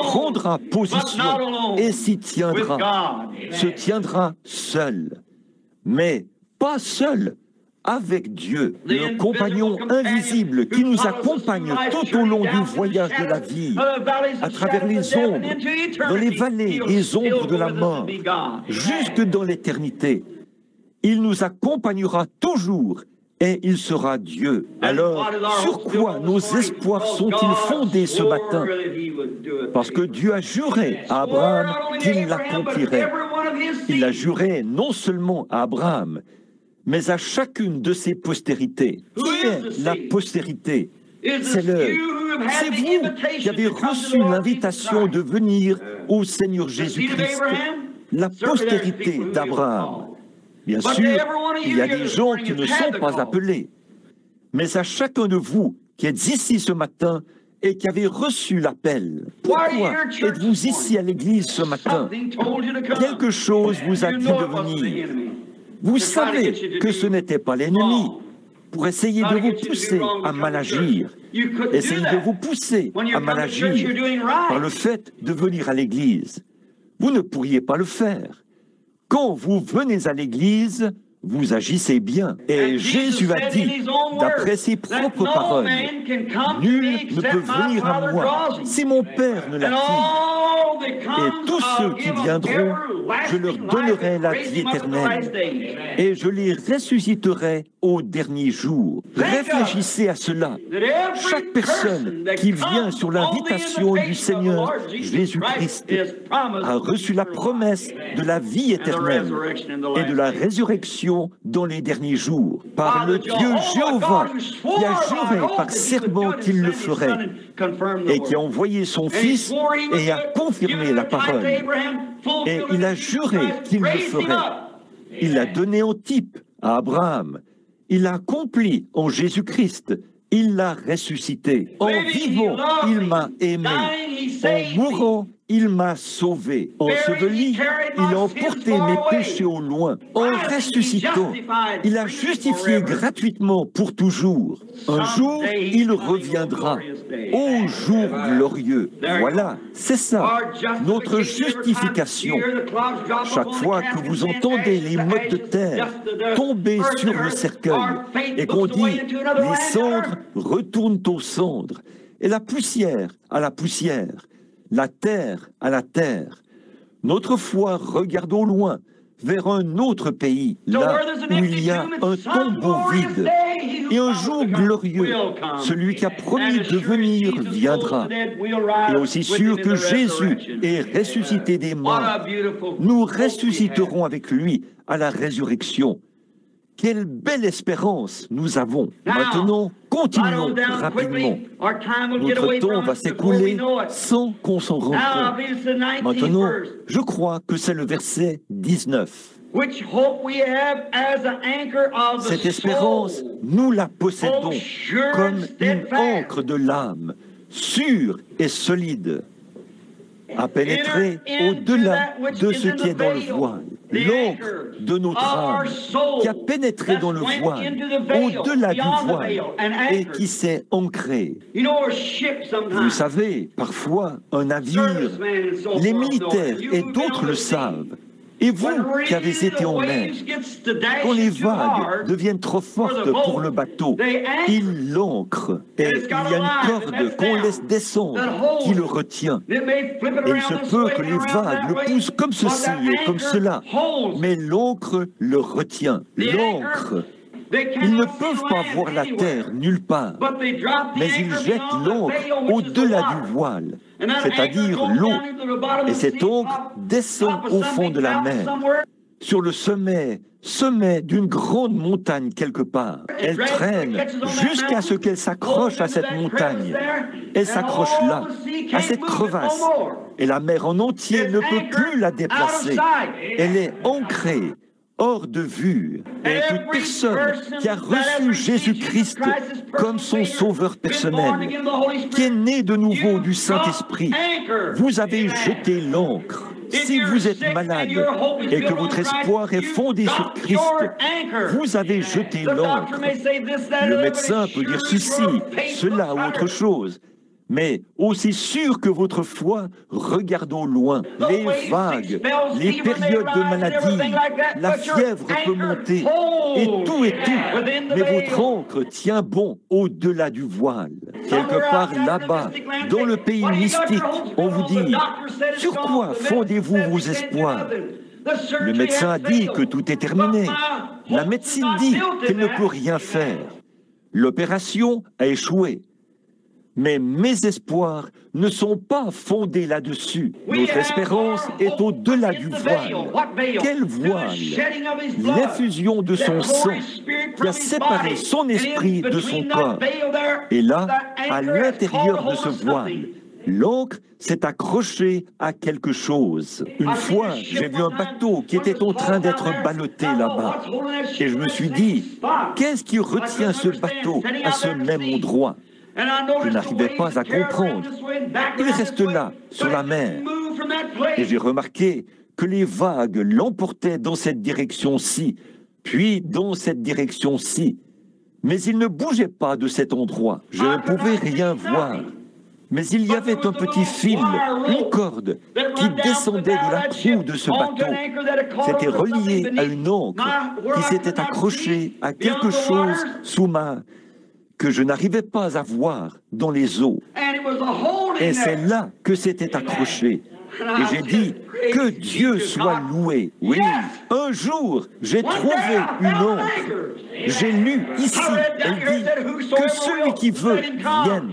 prendra position et s'y tiendra, se tiendra seul. Mais pas seul, avec Dieu, le compagnon invisible qui nous accompagne tout au long du voyage de la vie, à travers les ombres, dans les vallées des ombres de la mort, jusque dans l'éternité. Il nous accompagnera toujours et il sera Dieu. Alors, sur quoi nos espoirs sont-ils fondés ce matin? Parce que Dieu a juré à Abraham qu'il l'accomplirait. Il l'a juré non seulement à Abraham, mais à chacune de ses postérités. Qui est la postérité? C'est c'est vous qui avez reçu l'invitation de venir au Seigneur Jésus-Christ, la postérité d'Abraham. Bien sûr, il y a des gens qui ne sont pas appelés, mais à chacun de vous qui êtes ici ce matin et qui avez reçu l'appel. Pourquoi êtes-vous ici à l'église ce matin? Quelque chose vous a dit de venir. Vous savez que ce n'était pas l'ennemi pour essayer de vous pousser à mal agir. Essayer de vous pousser à mal agir par le fait de venir à l'église. Vous ne pourriez pas le faire. Quand vous venez à l'église, vous agissez bien. Et Jésus a dit, d'après ses propres paroles, « Nul ne peut venir à moi si mon Père ne l'attire. Et tous ceux qui viendront, je leur donnerai la vie éternelle. Et je les ressusciterai au dernier jour. » Réfléchissez à cela. Chaque personne qui vient sur l'invitation du Seigneur Jésus-Christ a reçu la promesse de la vie éternelle et de la résurrection dans les derniers jours, par le Dieu Jéhovah qui a juré par serment qu'il le ferait et qui a envoyé son Fils et a confirmé la parole. Et il a juré qu'il le ferait. Il l'a donné en type à Abraham. Il l'a accompli en Jésus-Christ. Il l'a ressuscité. En vivant, il m'a aimé. En mourant, il m'a sauvé. Enseveli, il a emporté mes péchés au loin. En ressuscitant, il a justifié gratuitement pour toujours. Un jour, il reviendra. Ô jour glorieux. Voilà, c'est ça, notre justification. Chaque fois que vous entendez les mottes de terre tomber sur le cercueil et qu'on dit « les cendres retournent aux cendres » et la poussière à la poussière, la terre à la terre. Notre foi regarde au loin, vers un autre pays, là où il y a un tombeau vide. Et un jour glorieux, celui qui a promis de venir viendra. Et aussi sûr que Jésus est ressuscité des morts, nous ressusciterons avec lui à la résurrection. Quelle belle espérance nous avons. Maintenant, continuons rapidement. Notre temps va s'écouler sans qu'on s'en rende compte. Maintenant, je crois que c'est le verset 19. Cette espérance, nous la possédons comme une ancre de l'âme, sûre et solide, à pénétrer au-delà de ce qui est dans le voile. L'encre de notre âme qui a pénétré dans le voile, au-delà du voile, et qui s'est ancrée. Vous savez, parfois, un navire, les militaires et d'autres le savent, et vous qui avez été en mer, quand les vagues deviennent trop fortes pour le bateau, il l'ancre et il y a une corde qu'on laisse descendre qui le retient. Et il se peut que les vagues le poussent comme ceci et comme cela, mais l'ancre le retient. L'ancre. Ils ne peuvent pas voir la terre nulle part, mais ils jettent l'ancre au-delà du voile, c'est-à-dire l'eau, et cette ancre descend au fond de la mer, sur le sommet d'une grande montagne quelque part. Elle traîne jusqu'à ce qu'elle s'accroche à cette montagne. Elle s'accroche là, à cette crevasse, et la mer en entier ne peut plus la déplacer. Elle est ancrée, hors de vue. Et toute personne qui a reçu Jésus-Christ comme son sauveur personnel, qui est né de nouveau du Saint-Esprit, vous avez jeté l'ancre. Si vous êtes malade et que votre espoir est fondé sur Christ, vous avez jeté l'ancre. Le médecin peut dire ceci, cela ou autre chose. Mais aussi sûr que votre foi, regarde au loin. Les vagues, les périodes de maladie, la fièvre peut monter, et tout. Mais votre ancre tient bon au-delà du voile. Quelque part là-bas, dans le pays mystique, on vous dit, sur quoi fondez-vous vos espoirs? Le médecin a dit que tout est terminé. La médecine dit qu'elle ne peut rien faire. L'opération a échoué. Mais mes espoirs ne sont pas fondés là-dessus. Notre espérance est au-delà du voile. Quel voile? L'effusion de son sang qui a séparé son esprit de son corps. Et là, à l'intérieur de ce voile, l'encre s'est accrochée à quelque chose. Une fois, j'ai vu un bateau qui était en train d'être ballotté là-bas. Et je me suis dit, qu'est-ce qui retient ce bateau à ce même endroit? Je n'arrivais pas à comprendre. Il reste là, sur la mer. Et j'ai remarqué que les vagues l'emportaient dans cette direction-ci, puis dans cette direction-ci. Mais il ne bougeait pas de cet endroit. Je ne pouvais rien voir. Mais il y avait un petit fil, une corde, qui descendait de la proue de ce bateau. C'était relié à une ancre qui s'était accrochée à quelque chose sous ma... que je n'arrivais pas à voir dans les eaux. Et c'est là que c'était accroché. Et j'ai dit, que Dieu soit loué. Oui, un jour, j'ai trouvé une ancre. J'ai lu ici, elle dit, que celui qui veut vienne.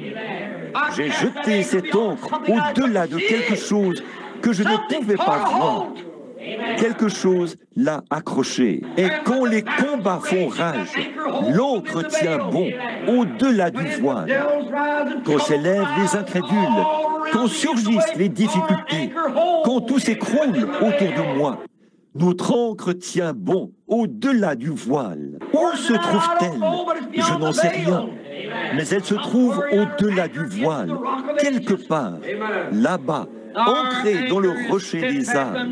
J'ai jeté cette encre au-delà de quelque chose que je ne pouvais pas voir. Quelque chose l'a accroché. Et quand les combats font rage, l'encre tient bon au-delà du voile. Quand s'élèvent les incrédules, quand surgissent les difficultés, quand tout s'écroule autour de moi, notre encre tient bon au-delà du voile. Où se trouve-t-elle? Je n'en sais rien. Mais elle se trouve au-delà du voile, quelque part, là-bas, ancrée dans le rocher des âges.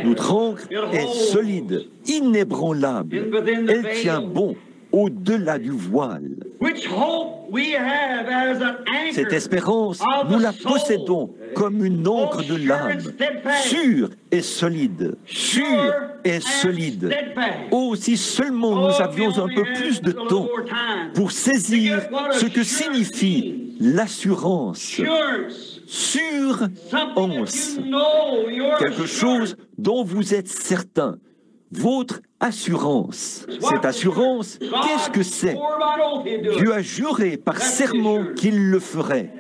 Notre ancre est solide, inébranlable. Elle tient bon au-delà du voile. Cette espérance, nous la possédons comme une ancre de l'âme, sûre et solide, sûre et solide. Oh, si seulement nous avions un peu plus de temps pour saisir ce que signifie l'assurance. Assurance, quelque chose dont vous êtes certain, votre assurance. Cette assurance, qu'est-ce que c'est? Dieu a juré par serment qu'il le ferait.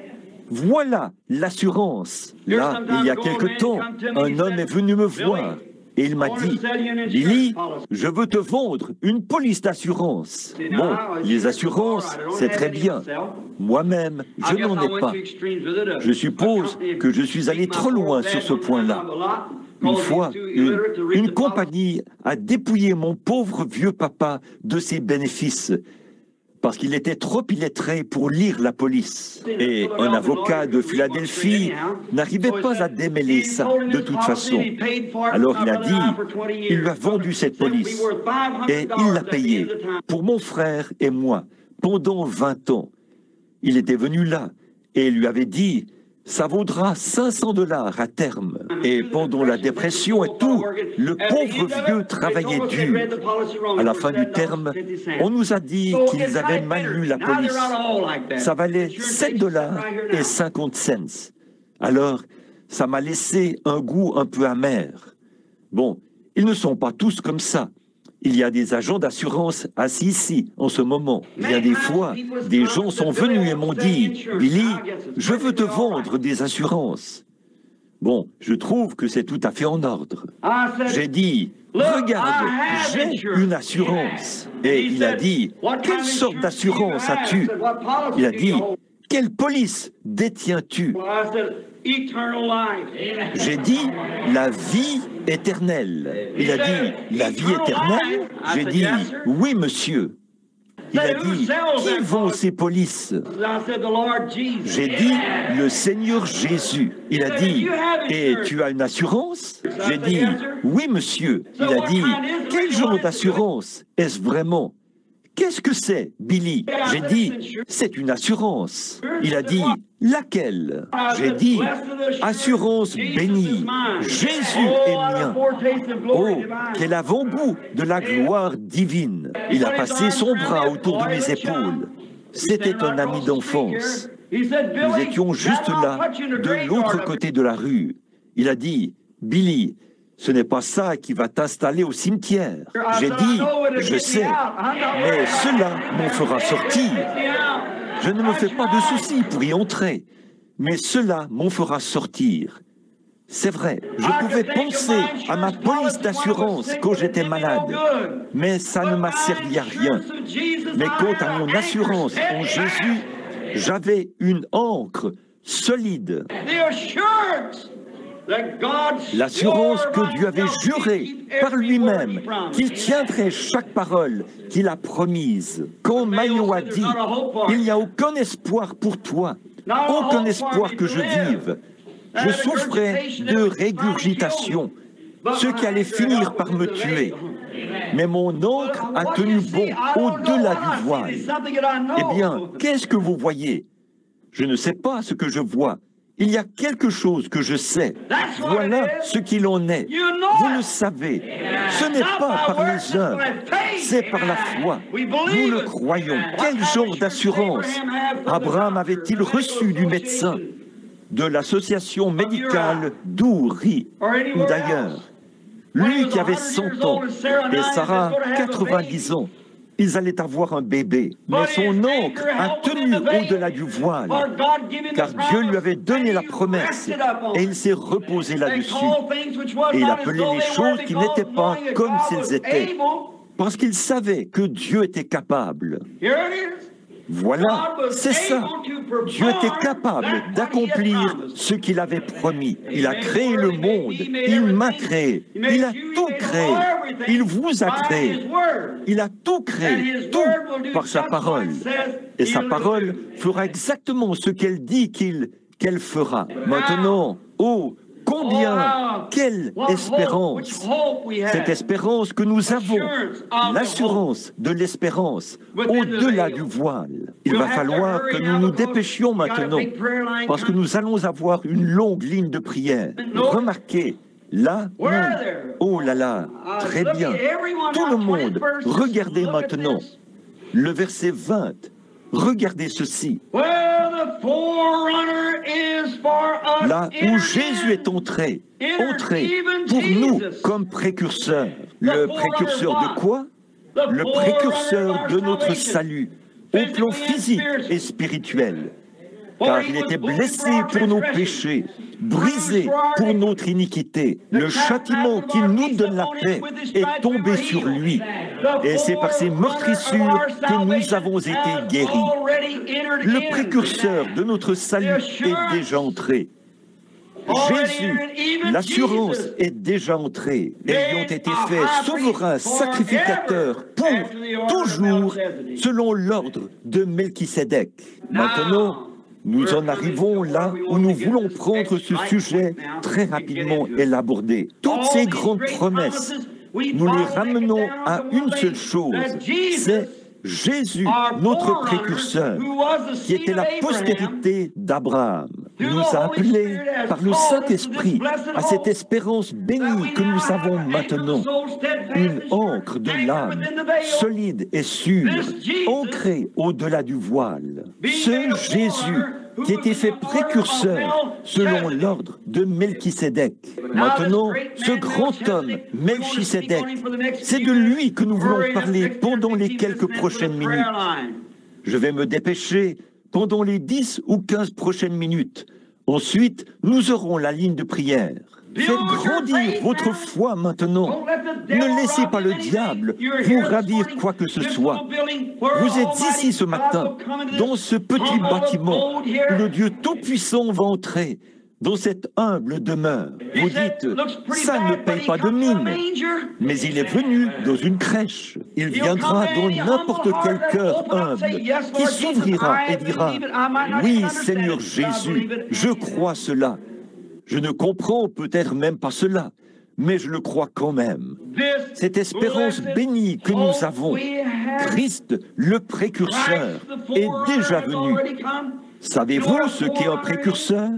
Voilà l'assurance. Là, il y a quelque temps, un homme est venu me voir et il m'a dit, « Billy, je veux te vendre une police d'assurance. » Bon, les assurances, c'est très bien. Moi-même, je n'en ai pas. Je suppose que je suis allé trop loin sur ce point-là. Une fois, une compagnie a dépouillé mon pauvre vieux papa de ses bénéfices parce qu'il était trop illettré pour lire la police. Et un avocat de Philadelphie n'arrivait pas à démêler ça de toute façon. Alors il a dit, il lui a vendu cette police et il l'a payée pour mon frère et moi pendant 20 ans. Il était venu là et lui avait dit, ça vaudra 500 $ à terme. Et pendant la dépression et tout, le pauvre vieux travaillait dur. À la fin du terme, on nous a dit qu'ils avaient mal lu la police. Ça valait 7 $ et 50 cents. Alors, ça m'a laissé un goût un peu amer. Bon, ils ne sont pas tous comme ça. Il y a des agents d'assurance assis ici, en ce moment. Bien des fois, des gens sont venus et m'ont dit, « Billy, je veux te vendre des assurances. » Bon, je trouve que c'est tout à fait en ordre. J'ai dit, « Regarde, j'ai une assurance. » Et il a dit, « Quelle sorte d'assurance as-tu? » Il a dit, « Quelle police détiens-tu? » J'ai dit, la vie éternelle. Il a dit, la vie éternelle? J'ai dit, oui, monsieur. Il a dit, qui vend ces polices? J'ai dit, le Seigneur Jésus. Il a dit, et tu as une assurance? J'ai dit, oui, monsieur. Il a dit, quel genre d'assurance est-ce vraiment? Qu'est-ce que c'est, Billy? J'ai dit, c'est une assurance. Il a dit, laquelle? J'ai dit, assurance bénie, Jésus est mien. Oh, quel avant-goût de la gloire divine. Il a passé son bras autour de mes épaules. C'était un ami d'enfance. Nous étions juste là, de l'autre côté de la rue. Il a dit, Billy, ce n'est pas ça qui va t'installer au cimetière. J'ai dit, je sais, mais cela m'en fera sortir. Je ne me fais pas de soucis pour y entrer, mais cela m'en fera sortir. C'est vrai, je pouvais penser à ma police d'assurance quand j'étais malade, mais ça ne m'a servi à rien. Mais quant à mon assurance en Jésus, j'avais une ancre solide. L'assurance que Dieu avait juré par lui-même qu'il tiendrait chaque parole qu'il a promise. Quand Mayo a dit « Il n'y a aucun espoir pour toi, aucun espoir que je vive », je souffrais de régurgitation, ce qui allait finir par me tuer. Mais mon ancre a tenu bon au-delà du voile. Eh bien, qu'est-ce que vous voyez? Je ne sais pas ce que je vois. Il y a quelque chose que je sais. Voilà ce qu'il en est. Vous le savez. Ce n'est pas par les œuvres, c'est par la foi. Nous le croyons. Quel genre d'assurance Abraham avait-il reçu du médecin, de l'association médicale d'Uri ou d'ailleurs? Lui qui avait 100 ans et Sarah 90 ans. Ils allaient avoir un bébé, mais son oncle a tenu au-delà du voile, car Dieu lui avait donné la promesse, et il s'est reposé là-dessus. Et il appelait les choses qui n'étaient pas comme s'ils étaient, parce qu'il savait que Dieu était capable. Voilà, c'est ça. Dieu était capable d'accomplir ce qu'il avait promis. Il a créé le monde, il m'a créé, il a tout créé, il vous a créé, il a tout créé, tout par sa parole. Et sa parole fera exactement ce qu'elle dit qu'elle fera. Maintenant, oh, combien, quelle espérance! Cette espérance que nous avons, l'assurance de l'espérance au-delà du voile. Il va falloir que nous nous dépêchions maintenant, parce que nous allons avoir une longue ligne de prière. Remarquez, là, oh là là, très bien. Tout le monde, regardez maintenant le verset 20. Regardez ceci. Là où Jésus est entré pour nous comme précurseur. Le précurseur de quoi? Le précurseur de notre salut, au plan physique et spirituel. Car il était blessé pour nos péchés, brisé pour notre iniquité. Le châtiment qui nous donne la paix est tombé sur lui. Et c'est par ses meurtrissures que nous avons été guéris. Le précurseur de notre salut est déjà entré. Jésus, l'assurance est déjà entrée. Ayant été fait souverain sacrificateur pour toujours, selon l'ordre de Melchisédek. Maintenant, nous en arrivons là où nous voulons prendre ce sujet très rapidement et l'aborder. Toutes ces grandes promesses, nous les ramenons à une seule chose, c'est Jésus, notre précurseur, qui était la postérité d'Abraham, nous a appelés par le Saint-Esprit à cette espérance bénie que nous avons maintenant, une ancre de l'âme, solide et sûre, ancrée au-delà du voile. Ce Jésus qui était fait précurseur selon l'ordre de Melchisédek. Maintenant, ce grand homme, Melchisédek, c'est de lui que nous voulons parler pendant les quelques prochaines minutes. Je vais me dépêcher pendant les 10 ou 15 prochaines minutes. Ensuite, nous aurons la ligne de prière. Faites grandir votre foi maintenant. Ne laissez pas le diable vous ravir quoi que ce soit. Vous êtes ici ce matin, dans ce petit bâtiment, où le Dieu Tout-Puissant va entrer, dans cette humble demeure. Vous dites, ça ne paye pas de mine, mais il est venu dans une crèche. Il viendra dans n'importe quel cœur humble, qui s'ouvrira et dira, oui, Seigneur Jésus, je crois cela. Je ne comprends peut-être même pas cela, mais je le crois quand même. Cette espérance bénie que nous avons, Christ, le précurseur, est déjà venu. Savez-vous ce qu'est un précurseur?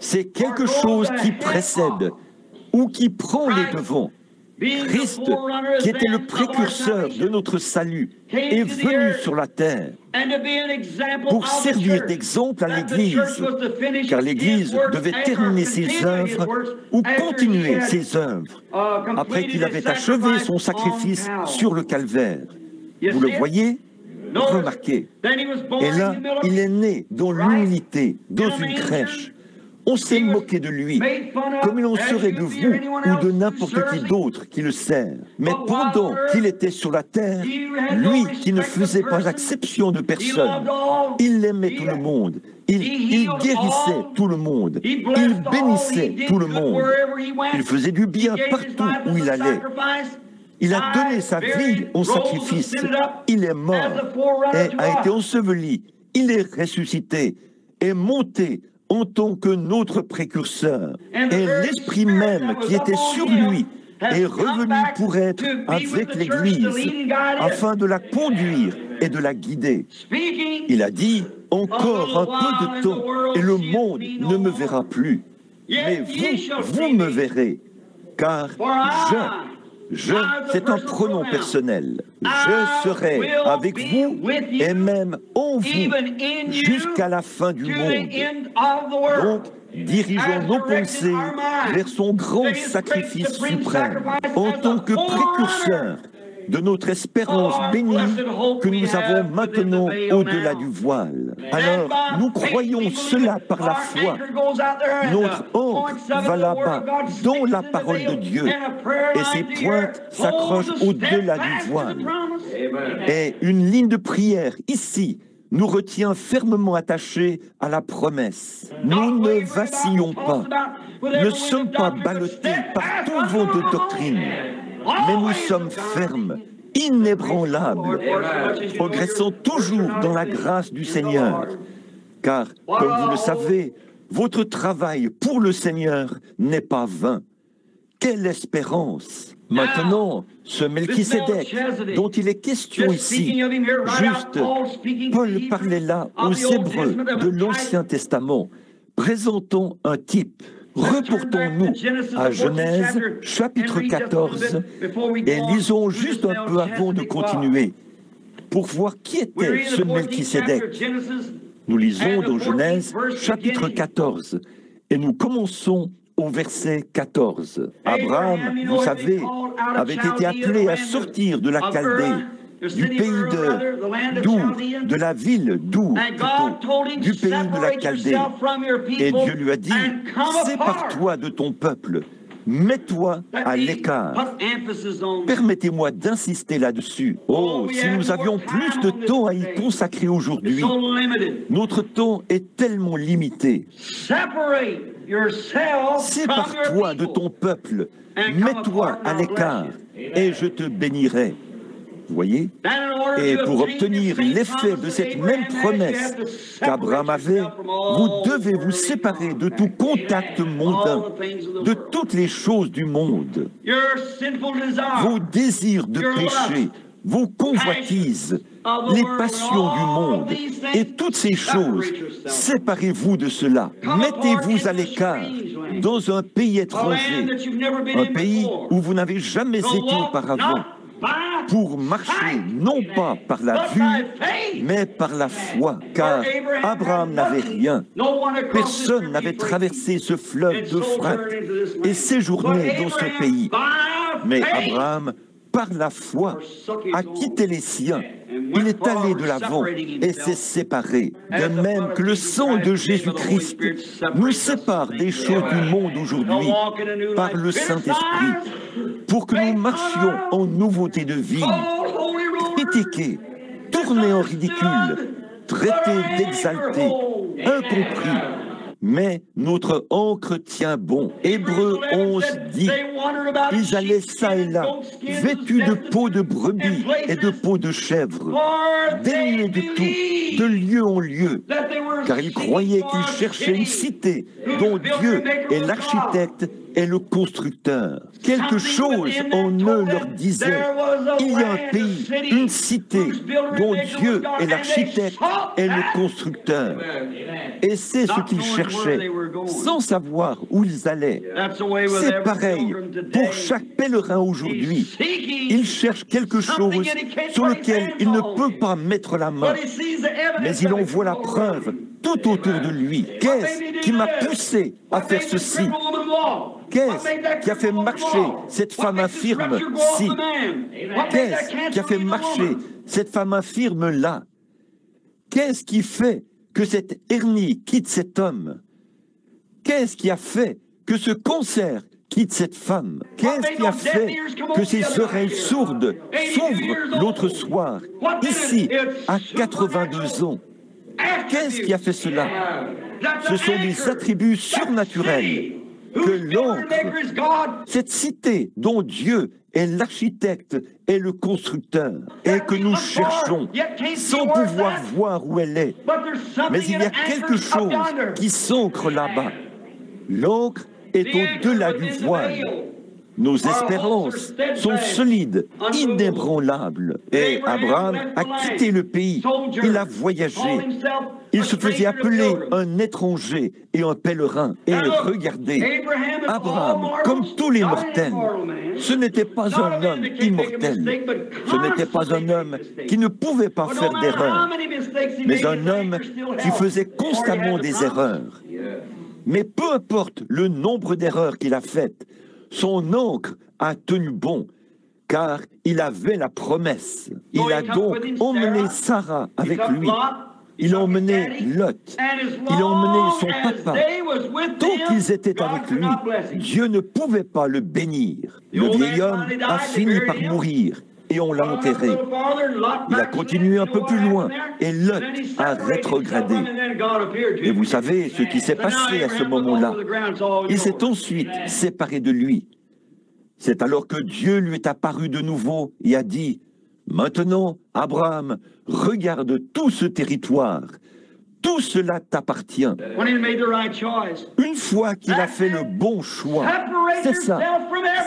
C'est quelque chose qui précède ou qui prend les devants. Christ, qui était le précurseur de notre salut, est venu sur la terre pour servir d'exemple à l'Église, car l'Église devait terminer ses œuvres ou continuer ses œuvres après qu'il avait achevé son sacrifice sur le calvaire. Vous le voyez? Remarquez. Et là, il est né dans l'humilité, dans une crèche. On s'est moqué de lui, comme il en serait de vous ou de n'importe qui d'autre qui le sert. Mais pendant qu'il était sur la terre, lui qui ne faisait pas exception de personne, il aimait tout le monde. Il guérissait tout le monde. Il bénissait tout le monde. Il faisait du bien partout où il allait. Il a donné sa vie en sacrifice. Il est mort et a été enseveli. Il est ressuscité et monté en tant que notre précurseur. Et l'Esprit même qui était sur lui est revenu pour être avec l'Église, afin de la conduire et de la guider. Il a dit, encore un peu de temps, et le monde ne me verra plus. Mais vous me verrez, car c'est un pronom personnel. Je serai avec vous et même en vous jusqu'à la fin du monde. Donc, dirigeons nos pensées vers son grand sacrifice suprême en tant que précurseur de notre espérance bénie que nous avons maintenant au-delà du voile. Alors, nous croyons cela par la foi. Notre ancre va là-bas, dans la parole de Dieu, et ses pointes s'accrochent au-delà du voile. Et une ligne de prière, ici, nous retient fermement attachés à la promesse. Nous ne vacillons pas, ne sommes pas ballottés par tout vent de doctrine, mais nous sommes fermes, inébranlables, progressant toujours dans la grâce du Seigneur. Car, comme vous le savez, votre travail pour le Seigneur n'est pas vain. Quelle espérance! Maintenant, ce Melchisédek, dont il est question ici, juste, Paul parlait là aux Hébreux de l'Ancien Testament, présentant un type. Reportons-nous à Genèse, chapitre 14, et lisons juste un peu avant de continuer, pour voir qui était ce Melchisédek. Nous lisons dans Genèse, chapitre 14, et nous commençons au verset 14. Abraham, vous savez, avait été appelé à sortir de la Chaldée, du pays d'Our, de la ville d'Our, plutôt, du pays de la Chaldée. Et Dieu lui a dit, sépare-toi de ton peuple, mets-toi à l'écart. Permettez-moi d'insister là-dessus. Oh, si nous avions plus de temps à y consacrer aujourd'hui, notre temps est tellement limité. Sépare-toi de ton peuple, mets-toi à l'écart, et je te bénirai. Vous voyez? Et pour obtenir l'effet de cette même promesse qu'Abraham avait, vous devez vous séparer de tout contact mondain, de toutes les choses du monde. Vos désirs de péché, vos convoitises, les passions du monde et toutes ces choses, séparez-vous de cela. Mettez-vous à l'écart dans un pays étranger, un pays où vous n'avez jamais été auparavant, pour marcher non pas par la vue, mais par la foi, car Abraham n'avait rien. Personne n'avait traversé ce fleuve d'Euphrate et séjourné dans ce pays. Mais Abraham, par la foi, a quitté les siens. Il est allé de l'avant et s'est séparé. De même que le sang de Jésus-Christ nous sépare des choses du monde aujourd'hui par le Saint-Esprit, pour que nous marchions en nouveauté de vie, critiqués, tournés en ridicule, traités d'exaltés, incompris. Mais notre encre tient bon. Hébreux 11 dit, ils allaient ça et là, vêtus de peau de brebis et de peau de chèvre, dénués de tout, de lieu en lieu, car ils croyaient qu'ils cherchaient une cité dont Dieu est l'architecte et le constructeur. Quelque chose en eux leur disait, il y a un pays, une cité dont Dieu est l'architecte et le constructeur. Et c'est ce qu'ils cherchaient, sans savoir où ils allaient. C'est pareil pour chaque pèlerin aujourd'hui. Il cherche quelque chose sur lequel il ne peut pas mettre la main, mais il en voit la preuve tout autour de lui. Qu'est-ce qui m'a poussé à faire ceci? Qu'est-ce qui a fait marcher cette femme infirme-ci? Qu'est-ce qui a fait marcher cette femme infirme-là? Qu'est-ce qui fait que cette hernie quitte cet homme? Qu'est-ce qui a fait que ce cancer quitte cette femme? Qu'est-ce qui a fait que ses oreilles sourdes s'ouvrent l'autre soir, ici, à 82 ans? Qu'est-ce qui a fait cela? Ce sont des attributs surnaturels que l'encre, cette cité dont Dieu est l'architecte et le constructeur, et que nous cherchons sans pouvoir voir où elle est. Mais il y a quelque chose qui s'ancre là-bas. L'encre est au-delà du voile. Nos espérances sont solides, inébranlables. Et Abraham a quitté le pays, il a voyagé. Il se faisait appeler un étranger et un pèlerin. Et regardez, Abraham, comme tous les mortels, ce n'était pas un homme immortel. Ce n'était pas un homme qui ne pouvait pas faire d'erreurs, mais un homme qui faisait constamment des erreurs. Mais peu importe le nombre d'erreurs qu'il a faites, son ancre a tenu bon, car il avait la promesse. Il a donc emmené Sarah avec lui. Il a emmené Lot. Il a emmené son papa. Tant qu'ils étaient avec lui, Dieu ne pouvait pas le bénir. Le vieil homme a fini par mourir et on l'a enterré. Il a continué un peu plus loin et Lot a rétrogradé. Et vous savez ce qui s'est passé à ce moment-là. Il s'est ensuite séparé de lui. C'est alors que Dieu lui est apparu de nouveau et a dit: maintenant, Abraham, regarde tout ce territoire. Tout cela t'appartient. Une fois qu'il a fait le bon choix, c'est ça.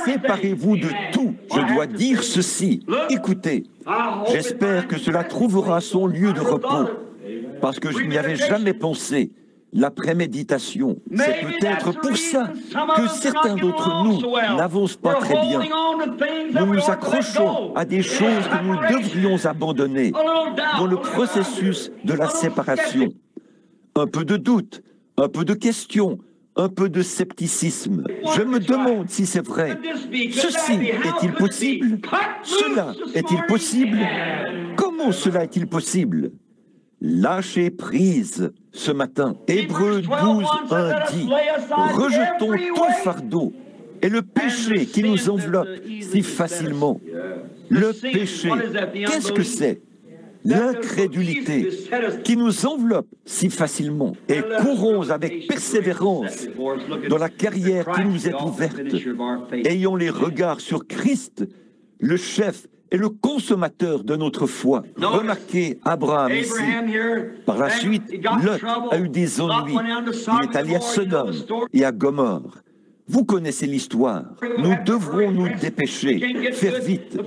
Séparez-vous de tout. Je dois dire ceci. Écoutez, j'espère que cela trouvera son lieu de repos, parce que je n'y avais jamais pensé. La préméditation, c'est peut-être pour ça que certains d'entre nous n'avancent pas très bien. Nous nous accrochons à des choses que nous devrions abandonner dans le processus de la séparation. Un peu de doute, un peu de question, un peu de scepticisme. Je me demande si c'est vrai. Ceci est-il possible? Cela est-il possible? Comment cela est-il possible? Lâchez prise ce matin. Hébreux 12, 1 dit: rejetons tout fardeau et le péché qui nous enveloppe si facilement. Le péché, qu'est-ce que c'est? L'incrédulité qui nous enveloppe si facilement. Et courons avec persévérance dans la carrière qui nous est ouverte. Ayons les regards sur Christ, le chef et le consommateur de notre foi. Remarquez Abraham ici. Par la suite, Lot a eu des ennuis. Il est allé à Sodome et à Gomorrhe. Vous connaissez l'histoire. Nous devrons nous dépêcher, faire vite.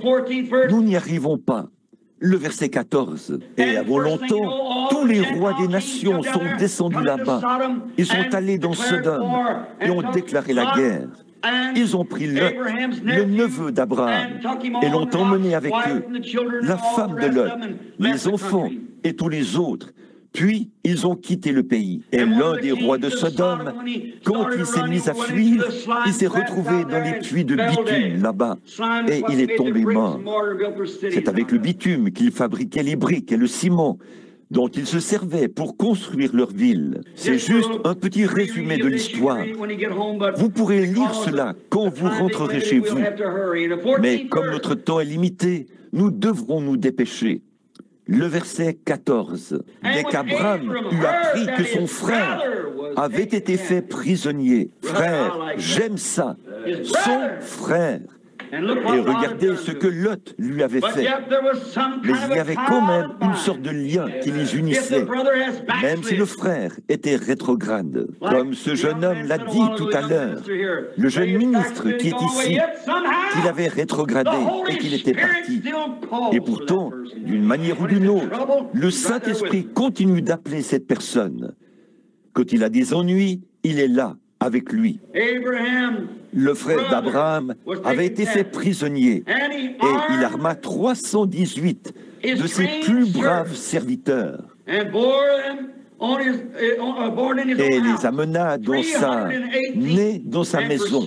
Nous n'y arrivons pas. Le verset 14. Et avant longtemps, tous les rois des nations sont descendus là-bas. Ils sont allés dans Sodome et ont déclaré la guerre. Ils ont pris Lot, le neveu d'Abraham, et l'ont emmené avec eux, la femme de Lot, les enfants et tous les autres. Puis, ils ont quitté le pays. Et l'un des rois de Sodome, quand il s'est mis à fuir, il s'est retrouvé dans les puits de bitume là-bas, et il est tombé mort. C'est avec le bitume qu'ils fabriquaient les briques et le ciment dont ils se servaient pour construire leur ville. C'est juste un petit résumé de l'histoire. Vous pourrez lire cela quand vous rentrerez chez vous. Mais comme notre temps est limité, nous devrons nous dépêcher. Le verset 14. Dès qu'Abraham eut appris que son frère avait été fait prisonnier, frère, j'aime ça, son frère. Et regardez ce que Lot lui avait fait. Mais il y avait quand même une sorte de lien qui les unissait, même si le frère était rétrograde. Comme ce jeune homme l'a dit tout à l'heure, le jeune ministre qui est ici, qu'il avait rétrogradé et qu'il était parti. Et pourtant, d'une manière ou d'une autre, le Saint-Esprit continue d'appeler cette personne. Quand il a des ennuis, il est là, avec lui. Le frère d'Abraham avait été fait prisonnier et il arma 318 de ses plus braves serviteurs et les amena dans sa maison.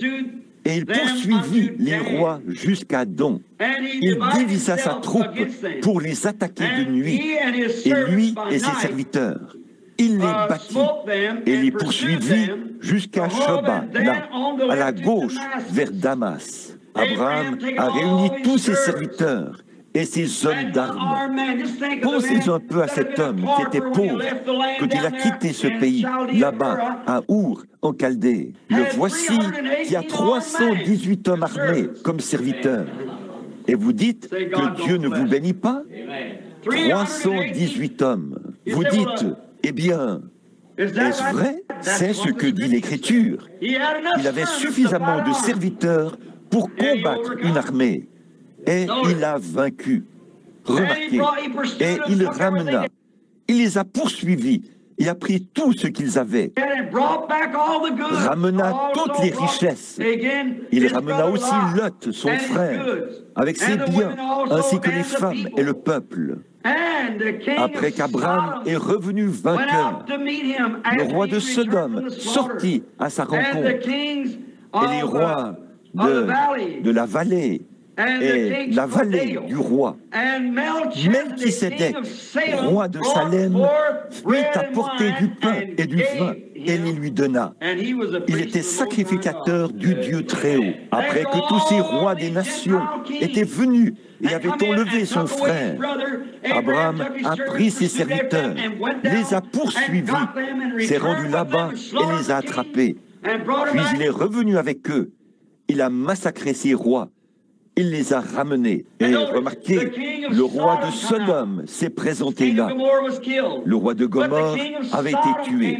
Et il poursuivit les rois jusqu'à Don. Il divisa sa troupe pour les attaquer de nuit, et lui et ses serviteurs. Il les battit et les poursuivit jusqu'à Shoba, là, à la gauche, vers Damas. Abraham a réuni tous ses serviteurs et ses hommes d'armes. Pensez un peu à cet homme qui était pauvre, quand il a quitté ce pays, là-bas, à Our, en Chaldée. Le voici qui a 318 hommes armés comme serviteurs. Et vous dites que Dieu ne vous bénit pas? 318 hommes. Vous dites, eh bien, est-ce vrai? C'est ce que dit l'Écriture. Il avait suffisamment de serviteurs pour combattre une armée. Et il a vaincu. Remarquez. Et il ramena. Il les a poursuivis. Il a pris tout ce qu'ils avaient. Ramena toutes les richesses. Il ramena aussi Lot, son frère, avec ses biens, ainsi que les femmes et le peuple. Après qu'Abraham est revenu vainqueur, le roi de Sodome sortit à sa rencontre. Et les rois de la vallée et la vallée du roi. Melchisédek, roi de Salem, fit apporter du pain et du vin et les lui donna. Il était sacrificateur du Dieu Très-Haut. Après que tous ces rois des nations étaient venus et avaient enlevé son frère, Abraham a pris ses serviteurs, les a poursuivis, s'est rendu là-bas et les a attrapés. Puis il est revenu avec eux. Il a massacré ces rois. Il les a ramenés. Et remarquez, le roi de Sodome s'est présenté là. Le roi de Gomorrhe avait été tué.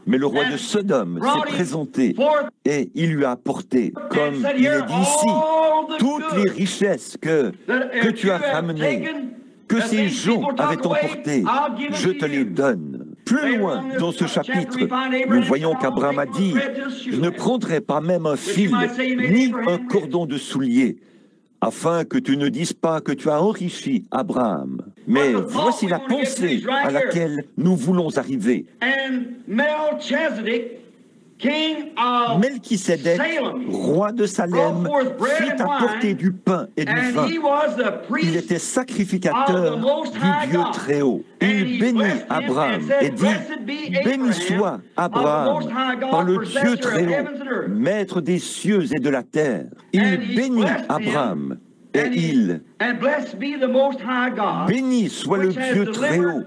Mais le roi de Sodome s'est présenté et il lui a apporté, comme il est dit ici, toutes les richesses que tu as ramenées, que ces gens avaient emportées, je te les donne. Plus loin dans ce chapitre, nous voyons qu'Abraham a dit, je ne prendrai pas même un fil, ni un cordon de soulier, afin que tu ne dises pas que tu as enrichi Abraham. Mais voici la pensée à laquelle nous voulons arriver. Melchisédek, roi de Salem, fit apporter du pain et du vin. Il était sacrificateur du Dieu Très-Haut. Il bénit Abraham et dit, « Béni soit Abraham par le Dieu Très-Haut, maître des cieux et de la terre. » Il bénit Abraham. Et il, béni soit le Dieu Très-Haut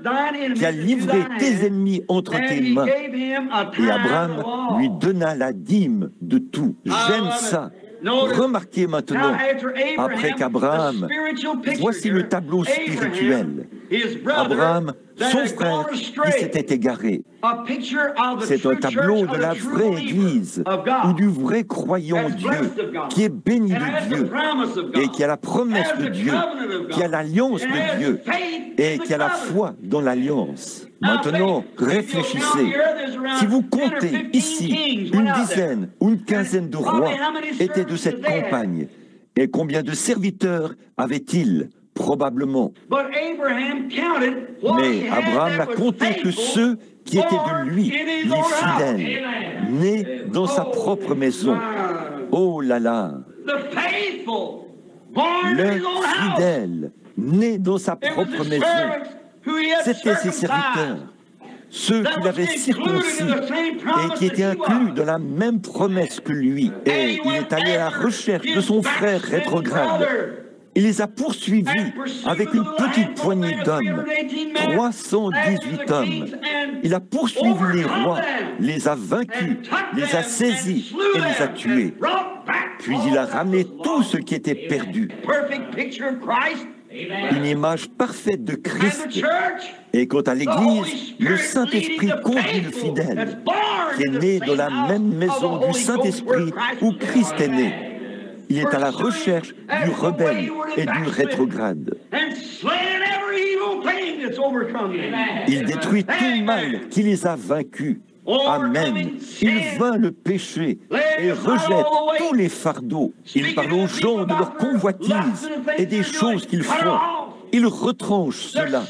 qui a livré tes ennemis entre tes mains. Et Abraham lui donna la dîme de tout. J'aime ça. Remarquez maintenant, après qu'Abraham, voici le tableau spirituel. Abraham, son frère, qui s'était égaré. C'est un tableau de la vraie Église, ou du vrai croyant Dieu, qui est béni de Dieu, et qui a la promesse de Dieu, qui a l'alliance de Dieu, et qui a la foi dans l'alliance. Maintenant, réfléchissez. Si vous comptez ici une dizaine ou une quinzaine de rois étaient de cette campagne, et combien de serviteurs avait-il? Probablement. Mais Abraham n'a compté que ceux qui étaient de lui, les fidèles, nés dans sa propre maison. Oh là là! Le fidèle, né dans sa propre maison, c'était ses serviteurs, ceux qu'il avait circoncis et qui étaient inclus dans la même promesse que lui. Et il est allé à la recherche de son frère rétrograde. Il les a poursuivis avec une petite poignée d'hommes, 318 hommes. Il a poursuivi les rois, les a vaincus, les a saisis et les a tués. Puis il a ramené tout ce qui était perdu. Une image parfaite de Christ. Et quant à l'Église, le Saint-Esprit conduit le fidèle, qui est né dans la même maison du Saint-Esprit où Christ est né. Il est à la recherche du rebelle et du rétrograde. Il détruit tout mal qui les a vaincus. Amen. Il vainc le péché et rejette tous les fardeaux. Il parle aux gens de leurs convoitises et des choses qu'ils font. Il retranche cela,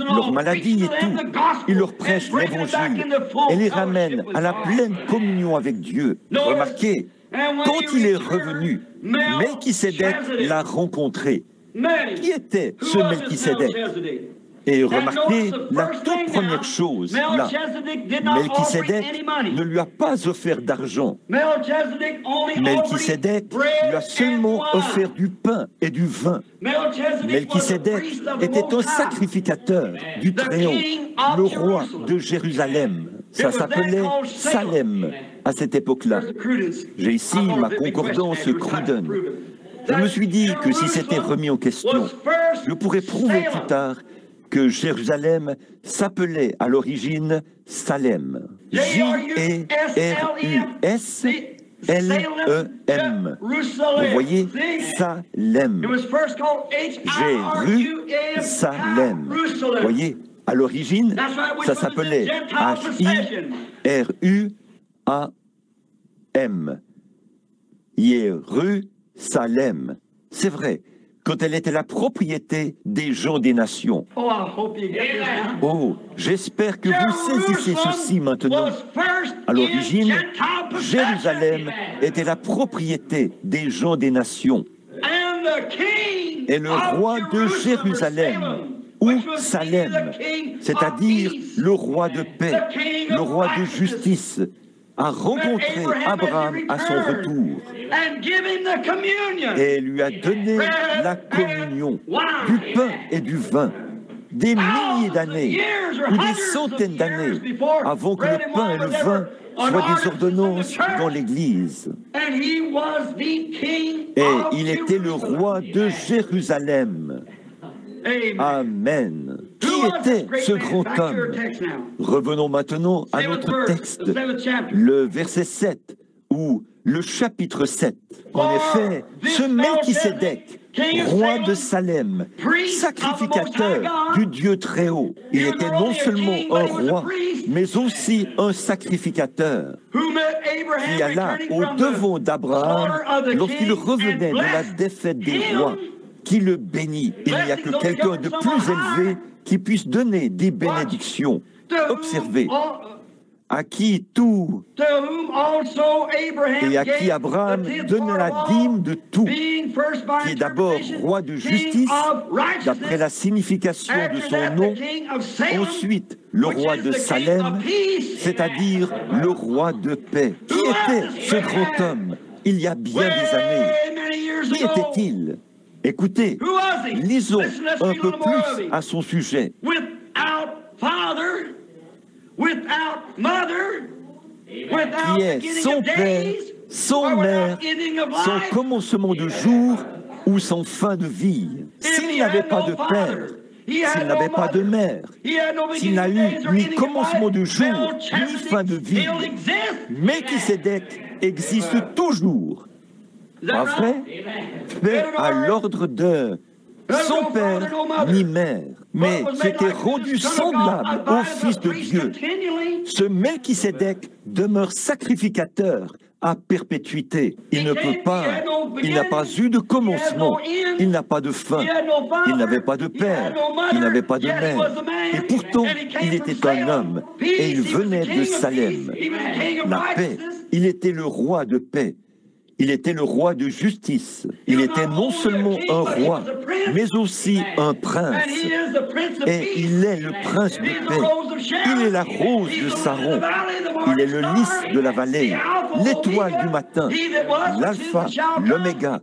leur maladie et tout. Il leur prêche l'Évangile et les ramène à la pleine communion avec Dieu. Remarquez, Quand il est revenu, Melchisédek l'a rencontré. Qui était ce Melchisédek? Et remarquez la toute première chose, là, Melchisédek ne lui a pas offert d'argent. Melchisédek lui a seulement offert du pain et du vin. Melchisédek était un sacrificateur du Très-Haut, le roi de Jérusalem. Ça s'appelait Salem à cette époque-là. J'ai ici ma concordance Cruden. Je me suis dit que si c'était remis en question, je pourrais prouver plus tard que Jérusalem s'appelait à l'origine Salem. J-E-R-U-S-L-E-M. Vous voyez, Salem. Jérusalem. Vous voyez, à l'origine, ça s'appelait H-I-R-U-A-M. Jérusalem. C'est vrai. Quand elle était la propriété des gens des nations. Oh, j'espère que vous saisissez ceci maintenant. À l'origine, Jérusalem était la propriété des gens des nations. Et le roi de Jérusalem, ou Salem, c'est-à-dire le roi de paix, le roi de justice, a rencontré Abraham à son retour et lui a donné la communion, du pain et du vin, des milliers d'années ou des centaines d'années avant que le pain et le vin soient des ordonnances dans l'Église. Et il était le roi de Jérusalem. Amen. Qui était ce grand homme? Revenons maintenant à notre texte, le verset 7, ou le chapitre 7. En effet, ce Melchisédek, roi de Salem, sacrificateur du Dieu Très-Haut, il était non seulement un roi, mais aussi un sacrificateur, qui alla au-devant d'Abraham lorsqu'il revenait de la défaite des rois, qui le bénit. Il n'y a que quelqu'un de plus élevé qui puisse donner des bénédictions. Observez, à qui tout, et à qui Abraham donne la dîme de tout, qui est d'abord roi de justice, d'après la signification de son nom, ensuite le roi de Salem, c'est-à-dire le roi de paix. Qui était ce grand homme il y a bien des années? Qui était-il? Écoutez, lisons un peu plus à son sujet. Qui est son père, son mère, son commencement de jour ou son fin de vie. S'il n'avait pas de père, s'il n'avait pas de mère, s'il n'a eu ni commencement de jour, ni fin de vie, Melchisédek existe toujours. Pas vrai? Fait à l'ordre de son père ni mère, mais s'était rendu semblable au Fils de Dieu. Ce Melchisédek demeure sacrificateur à perpétuité. Il ne peut pas, il n'a pas eu de commencement, il n'a pas de fin, il n'avait pas de père, il n'avait pas de mère, et pourtant il était un homme, et il venait de Salem. La paix, il était le roi de paix. Il était le roi de justice. Il était non seulement un roi, mais aussi un prince. Et il est le prince de paix. Il est la rose de Saron. Il est le lys de la vallée, l'étoile du matin, l'alpha, l'oméga,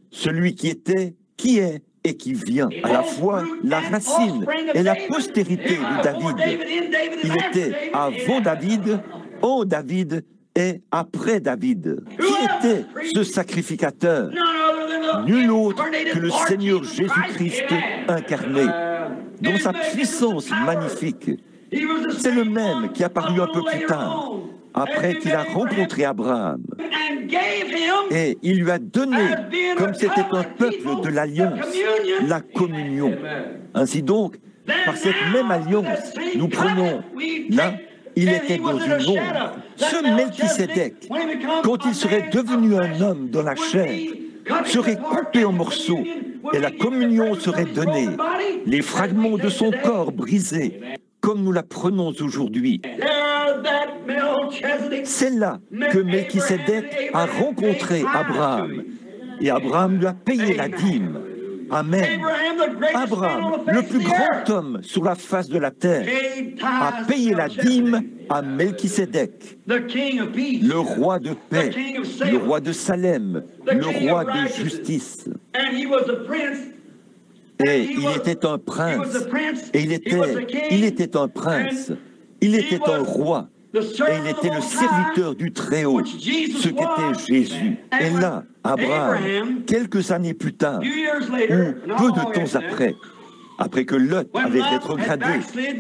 celui qui était, qui est et qui vient, à la fois la racine et la postérité de David. Il était avant David, en David, et après David. Qui était ce sacrificateur? Nul autre que le Seigneur Jésus-Christ incarné, dans sa puissance magnifique. C'est le même qui est apparu un peu plus tard, après qu'il a rencontré Abraham. Et il lui a donné, comme c'était un peuple de l'alliance, la communion. Ainsi donc, par cette même alliance, nous prenons là, il était dans une ombre. Ce Melchisédek, quand il serait devenu un homme dans la chair, serait coupé en morceaux et la communion serait donnée, les fragments de son corps brisés, comme nous la prenons aujourd'hui. C'est là que Melchisédek a rencontré Abraham. Et Abraham lui a payé la dîme. Amen. Abraham, le plus grand homme sur la face de la terre, a payé la dîme à Melchisédek, le roi de paix, le roi de Salem, le roi de justice. Et il était un prince, et il était un prince, il était un roi, et il était le serviteur du Très-Haut, ce qu'était Jésus. Et là, Abraham, quelques années plus tard, ou peu de temps après que Lot avait rétrogradé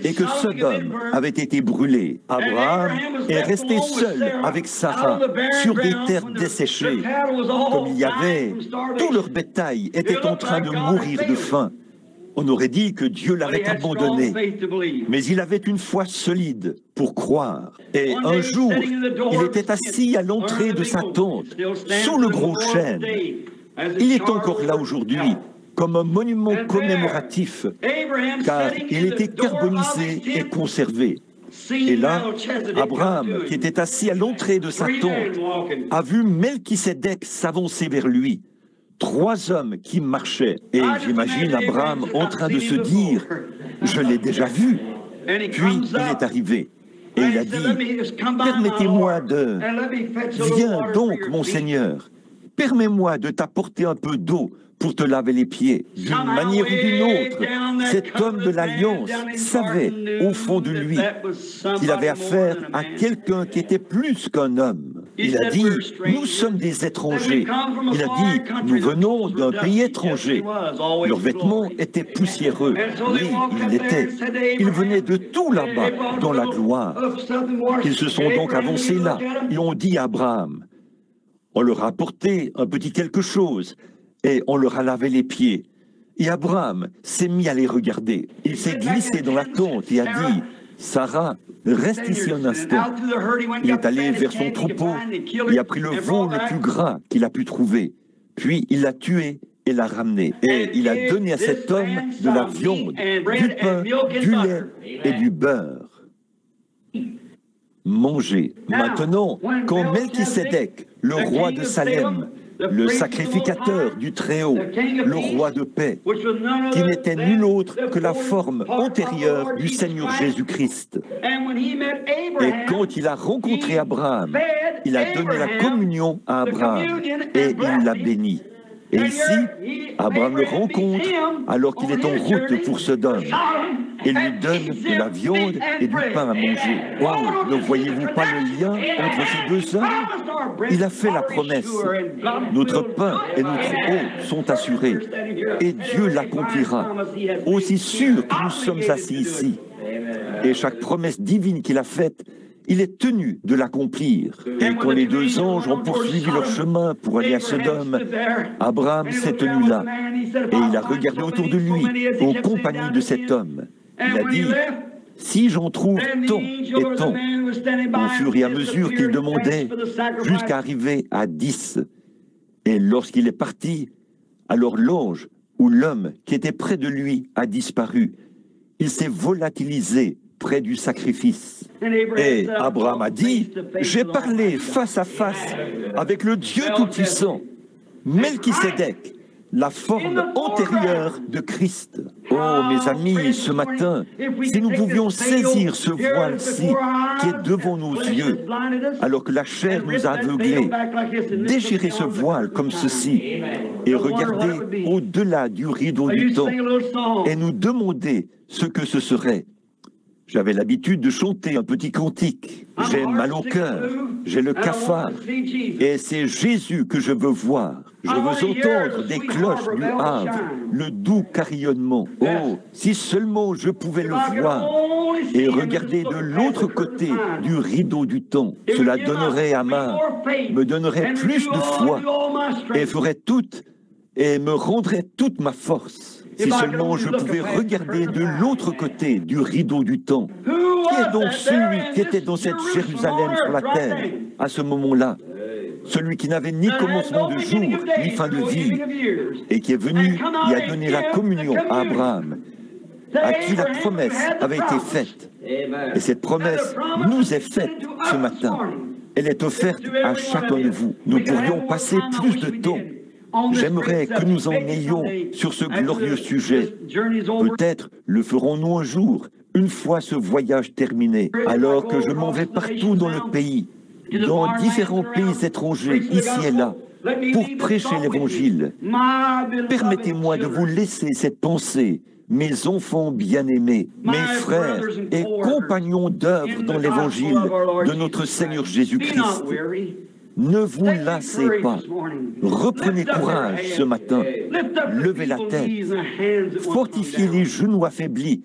et que Sodome avait été brûlé, Abraham est resté seul avec Sarah sur des terres desséchées. Comme il y avait, tout leur bétail était en train de mourir de faim. On aurait dit que Dieu l'avait abandonné, mais il avait une foi solide pour croire. Et un jour, il était assis à l'entrée de sa tente, sous le gros chêne. Il est encore là aujourd'hui, comme un monument commémoratif, car il était carbonisé et conservé. Et là, Abraham, qui était assis à l'entrée de sa tente, a vu Melchisédek s'avancer vers lui. 3 hommes qui marchaient, et j'imagine Abraham en train de se dire « Je l'ai déjà vu ». Puis il est arrivé, et il a dit « Permettez-moi de... Viens donc, mon Seigneur, permets-moi de t'apporter un peu d'eau pour te laver les pieds. » D'une manière ou d'une autre, cet homme de l'Alliance savait au fond de lui qu'il avait affaire à quelqu'un qui était plus qu'un homme. Il a dit, nous sommes des étrangers. Il a dit, nous venons d'un pays étranger. Leurs vêtements étaient poussiéreux. Oui, ils l'étaient. Ils venaient de tout là-bas, dans la gloire. Ils se sont donc avancés là. Ils ont dit à Abraham, on leur a apporté un petit quelque chose et on leur a lavé les pieds. Et Abraham s'est mis à les regarder. Il s'est glissé dans la tente et a dit, Sarah, reste ici un instant. Il est allé vers son troupeau et a pris le veau le plus gras qu'il a pu trouver. Puis il l'a tué et l'a ramené. Et il a donné à cet homme de la viande, du pain, du lait et du beurre. Mangez. Maintenant, quand Melchisédek, le roi de Salem, le sacrificateur du Très-Haut, le roi de paix, qui n'était nul autre que la forme antérieure du Seigneur Jésus-Christ. Et quand il a rencontré Abraham, il a donné la communion à Abraham et il l'a béni. Et ici, Abraham le rencontre alors qu'il est en route pour Sodome et lui donne de la viande et du pain à manger. Oh, ne voyez-vous pas le lien entre ces 2 hommes? Il a fait la promesse. Notre pain et notre eau sont assurés et Dieu l'accomplira, aussi sûr que nous sommes assis ici. Et chaque promesse divine qu'il a faite, il est tenu de l'accomplir. Et quand les 2 anges ont poursuivi leur chemin pour aller à Sodome, Abraham s'est tenu là et il a regardé autour de lui en compagnie de cet homme. Il a dit, si j'en trouve tant et tant, au fur et à mesure qu'il demandait, jusqu'à arriver à 10. Et lorsqu'il est parti, alors l'ange ou l'homme qui était près de lui a disparu. Il s'est volatilisé près du sacrifice. Et Abraham a dit, j'ai parlé face à face avec le Dieu Tout-Puissant, Melchisédek, la forme antérieure de Christ. Oh, mes amis, ce matin, si nous pouvions saisir ce voile-ci qui est devant nos yeux, alors que la chair nous a aveuglés, déchirer ce voile comme ceci et regarder au-delà du rideau du temps et nous demander ce que ce serait. J'avais l'habitude de chanter un petit cantique. J'ai mal au cœur, j'ai le cafard, et c'est Jésus que je veux voir. Je veux entendre des cloches du Havre, le doux carillonnement. Oh, si seulement je pouvais le voir et regarder de l'autre côté du rideau du temps, cela donnerait à me donnerait plus de foi et ferait et me rendrait toute ma force. Si seulement je pouvais regarder de l'autre côté du rideau du temps. Qui est donc celui qui était dans cette Jérusalem sur la terre à ce moment-là? Celui qui n'avait ni commencement de jour, ni fin de vie, et qui est venu et a donné la communion à Abraham, à qui la promesse avait été faite. Et cette promesse nous est faite ce matin. Elle est offerte à chacun de vous. Nous pourrions passer plus de temps. J'aimerais que nous en ayons sur ce glorieux sujet. Peut-être le ferons-nous un jour, une fois ce voyage terminé, alors que je m'en vais partout dans le pays, dans différents pays étrangers, ici et là, pour prêcher l'Évangile. Permettez-moi de vous laisser cette pensée, mes enfants bien-aimés, mes frères et compagnons d'œuvre dans l'Évangile de notre Seigneur Jésus-Christ. Ne vous lassez pas. Reprenez courage ce matin. Levez la tête. Fortifiez les genoux affaiblis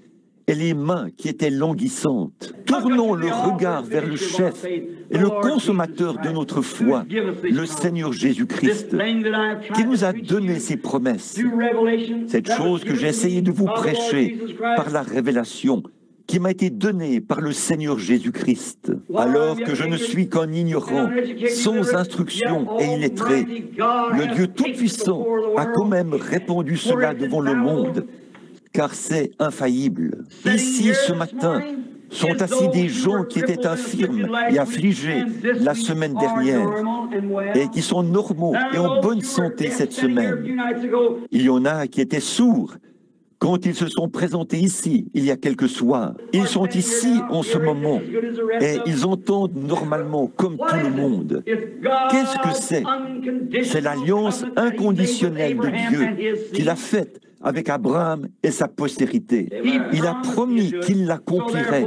et les mains qui étaient languissantes. Tournons le regard vers le chef et le consommateur de notre foi, le Seigneur Jésus-Christ, qui nous a donné ses promesses. Cette chose que j'ai essayé de vous prêcher par la révélation qui m'a été donnée par le Seigneur Jésus-Christ, alors que je ne suis qu'un ignorant, sans instruction et illettré. Le Dieu Tout-Puissant a quand même répandu cela devant le monde, car c'est infaillible. Ici, ce matin, sont assis des gens qui étaient infirmes et affligés la semaine dernière et qui sont normaux et en bonne santé cette semaine. Il y en a qui étaient sourds quand ils se sont présentés ici, il y a quelques soirs. Ils sont ici en ce moment et ils entendent normalement comme tout le monde. Qu'est-ce que c'est? C'est l'alliance inconditionnelle de Dieu qu'il a faite avec Abraham et sa postérité. Il a promis qu'il l'accomplirait.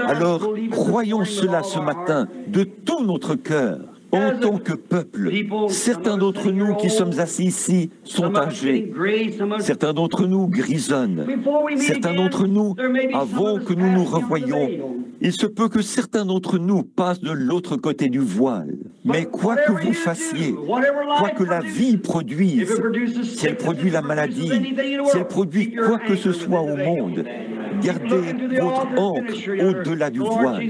Alors, croyons cela ce matin de tout notre cœur. En tant que peuple, certains d'entre nous qui sommes assis ici sont âgés. Certains d'entre nous grisonnent. Certains d'entre nous, avant que nous nous revoyions, il se peut que certains d'entre nous passent de l'autre côté du voile. Mais quoi que vous fassiez, quoi que la vie produise, si elle produit la maladie, si elle produit quoi que ce soit au monde, gardez votre ancre au-delà du voile.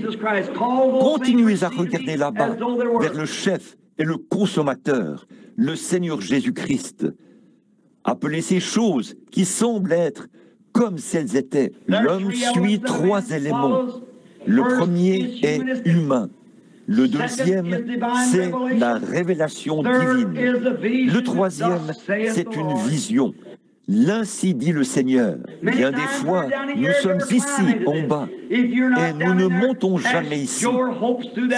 Continuez à regarder là-bas, vers le chef et le consommateur, le Seigneur Jésus-Christ. Appelez ces choses qui semblent être comme si elles étaient. L'homme suit trois éléments. Le premier est humain. Le deuxième, c'est la révélation divine. Le troisième, c'est une vision. L'ainsi dit le Seigneur. Bien des fois, nous sommes ici, en bas, et nous ne montons jamais ici.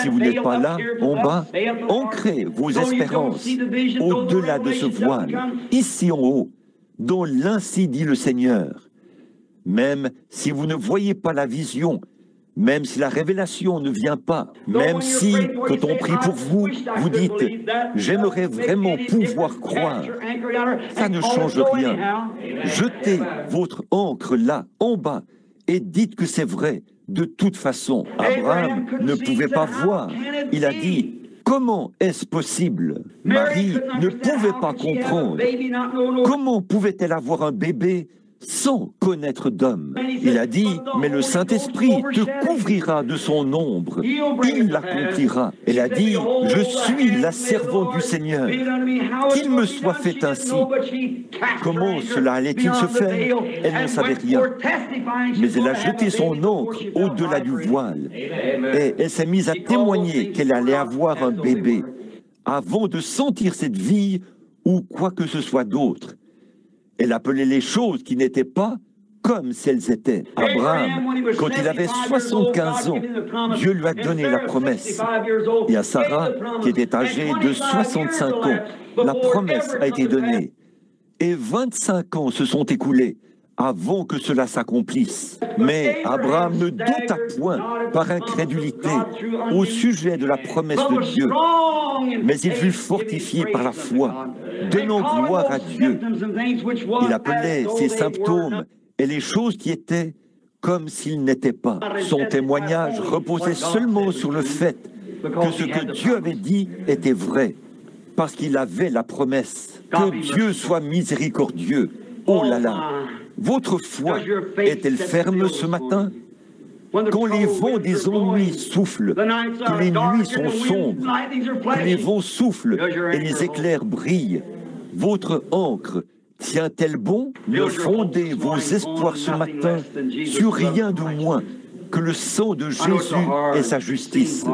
Si vous n'êtes pas là, en bas, ancrez vos espérances au-delà de ce voile, ici en haut, dont l'ainsi dit le Seigneur. Même si vous ne voyez pas la vision, même si la révélation ne vient pas, même si, quand on prie pour vous, vous dites « J'aimerais vraiment pouvoir croire », ça ne change rien. Jetez votre ancre là, en bas, et dites que c'est vrai. De toute façon, Abraham ne pouvait pas voir. Il a dit « Comment est-ce possible ?» Marie ne pouvait pas comprendre. Comment pouvait-elle avoir un bébé sans connaître d'homme? Il a dit, mais le Saint-Esprit te couvrira de son ombre, il l'accomplira. Elle a dit, je suis la servante du Seigneur, qu'il me soit fait ainsi. Comment cela allait-il se faire? Elle ne savait rien. Mais elle a jeté son ancre au-delà du voile et elle s'est mise à témoigner qu'elle allait avoir un bébé avant de sentir cette vie ou quoi que ce soit d'autre. Elle appelait les choses qui n'étaient pas comme si elles étaient. Abraham, quand il avait 75 ans, Dieu lui a donné la promesse. Et à Sarah, qui était âgée de 65 ans, la promesse a été donnée. Et 25 ans se sont écoulés avant que cela s'accomplisse. Mais Abraham ne douta point par incrédulité au sujet de la promesse de Dieu. Mais il fut fortifié par la foi, donnant gloire à Dieu. Il appelait ces symptômes et les choses qui étaient comme s'ils n'étaient pas. Son témoignage reposait seulement sur le fait que ce que Dieu avait dit était vrai, parce qu'il avait la promesse. Que Dieu soit miséricordieux. Oh là là! Votre foi est-elle ferme ce matin? Quand les vents des ennuis soufflent, que les nuits sont sombres, que les vents soufflent et les éclairs brillent, votre ancre tient-elle bon? Ne fondez vos espoirs ce matin sur rien de moins que le sang de Jésus est sa justice.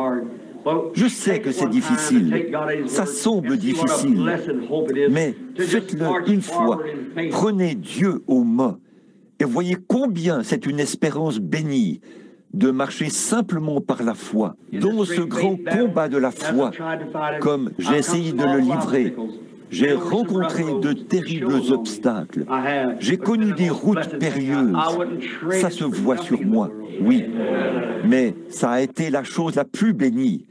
Je sais que c'est difficile, ça semble difficile, mais faites-le une fois. Prenez Dieu au mot et voyez combien c'est une espérance bénie de marcher simplement par la foi dans ce grand combat de la foi, comme j'ai essayé de le livrer. J'ai rencontré de terribles obstacles. J'ai connu des routes périlleuses. Ça se voit sur moi, oui. Mais ça a été la chose la plus bénie.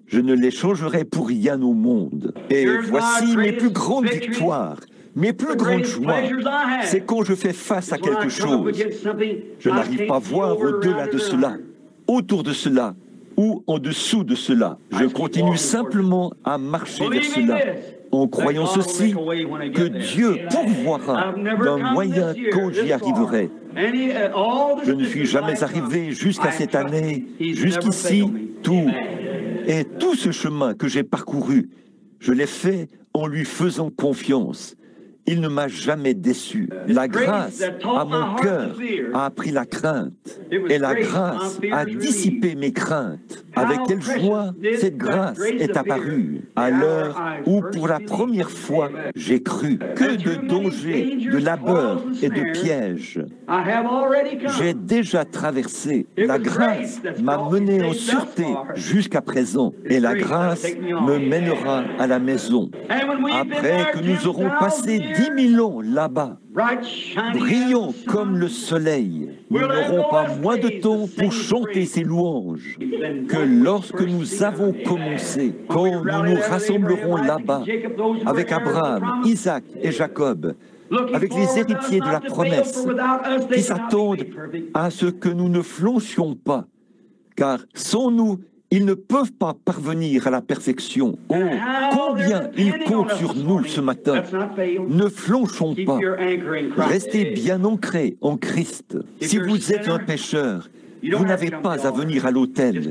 Je ne les changerai pour rien au monde. Et voici mes plus grandes victoires, mes plus grandes joies. C'est quand je fais face à quelque chose. Je n'arrive pas à voir au-delà de cela, autour de cela ou en dessous de cela. Je continue simplement à marcher vers cela, en croyant ceci, que Dieu pourvoira d'un moyen quand j'y arriverai. Je ne suis jamais arrivé jusqu'à cette année, jusqu'ici, tout ce chemin que j'ai parcouru, je l'ai fait en lui faisant confiance. Il ne m'a jamais déçu. La grâce à mon cœur a appris la crainte et la grâce a dissipé mes craintes. Avec quelle joie cette grâce est apparue à l'heure où pour la première fois j'ai cru. Que de dangers, de labeurs et de pièges. J'ai déjà traversé. La grâce m'a mené en sûreté jusqu'à présent et la grâce me mènera à la maison. Après que nous aurons passé 10 000 ans là-bas, brillants comme le soleil, nous n'aurons pas moins de temps pour chanter ses louanges que lorsque nous avons commencé, quand nous nous rassemblerons là-bas avec Abraham, Isaac et Jacob, avec les héritiers de la promesse qui s'attendent à ce que nous ne flanchions pas, car sans nous, ils ne peuvent pas parvenir à la perfection. Oh, combien ils comptent sur nous ce matin. Ne flanchons pas. Restez bien ancrés en Christ. Si vous êtes un pécheur, vous n'avez pas à venir à l'autel.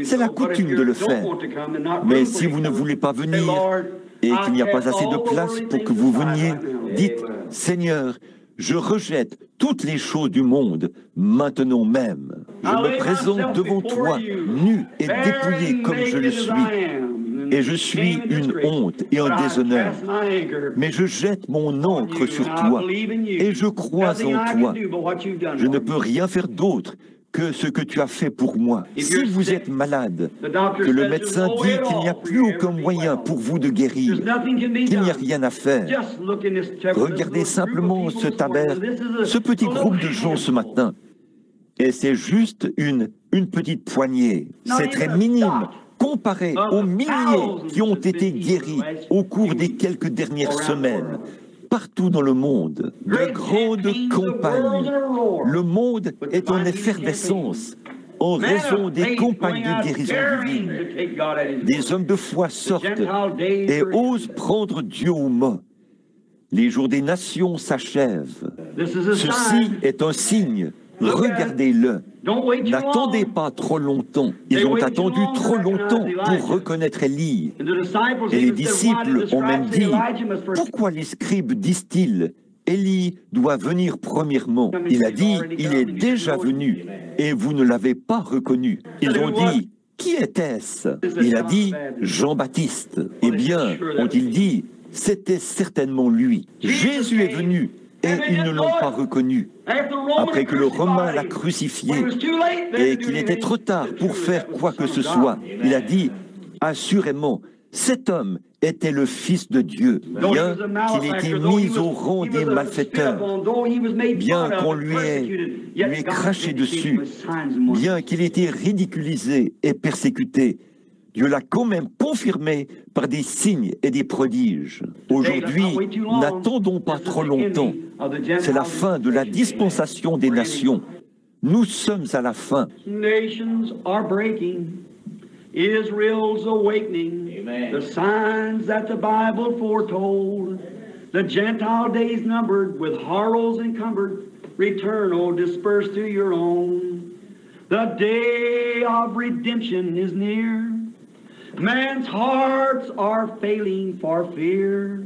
C'est la coutume de le faire. Mais si vous ne voulez pas venir et qu'il n'y a pas assez de place pour que vous veniez, dites, « Seigneur, je rejette toutes les choses du monde, maintenant même. Je me présente devant toi, nu et dépouillé comme je le suis. Et je suis une honte et un déshonneur. Mais je jette mon encre sur toi et je crois en toi. Je ne peux rien faire d'autre que ce que tu as fait pour moi. Si vous êtes malade, que le médecin dit qu'il n'y a plus aucun moyen pour vous de guérir, qu'il n'y a rien à faire, regardez simplement ce tabernacle, ce petit groupe de gens ce matin. Et c'est juste une petite poignée. C'est très minime comparé aux milliers qui ont été guéris au cours des quelques dernières semaines. Partout dans le monde, de grandes campagnes. Le monde est en effervescence en raison des campagnes de guérison divine. Des hommes de foi sortent et osent prendre Dieu au mot. Les jours des nations s'achèvent. Ceci est un signe. Regardez-le. N'attendez pas trop longtemps. Ils ont attendu trop longtemps pour reconnaître Élie. Et les disciples ont même dit, « Pourquoi les scribes disent-ils, Élie doit venir premièrement ?» Il a dit, « Il est déjà venu, et vous ne l'avez pas reconnu. » Ils ont dit, « Qui était-ce » Il a dit, « Jean-Baptiste. » Eh bien, ont-ils dit, c'était certainement lui. Jésus est venu. Et ils ne l'ont pas reconnu. Après que le Romain l'a crucifié et qu'il était trop tard pour faire quoi que ce soit, il a dit, assurément, cet homme était le Fils de Dieu, bien qu'il ait été mis au rang des malfaiteurs, bien qu'on lui ait craché dessus, bien qu'il ait été ridiculisé et persécuté. Dieu l'a quand même confirmé par des signes et des prodiges. Aujourd'hui, n'attendons pas trop longtemps. C'est la fin de la dispensation des nations. Nous sommes à la fin. Nations are breaking. Israel's awakening. The signs that the Bible foretold. The Gentile days numbered, with horrors encumbered. Return, O dispersed to your own. The day of redemption is near. Man's hearts are failing for fear.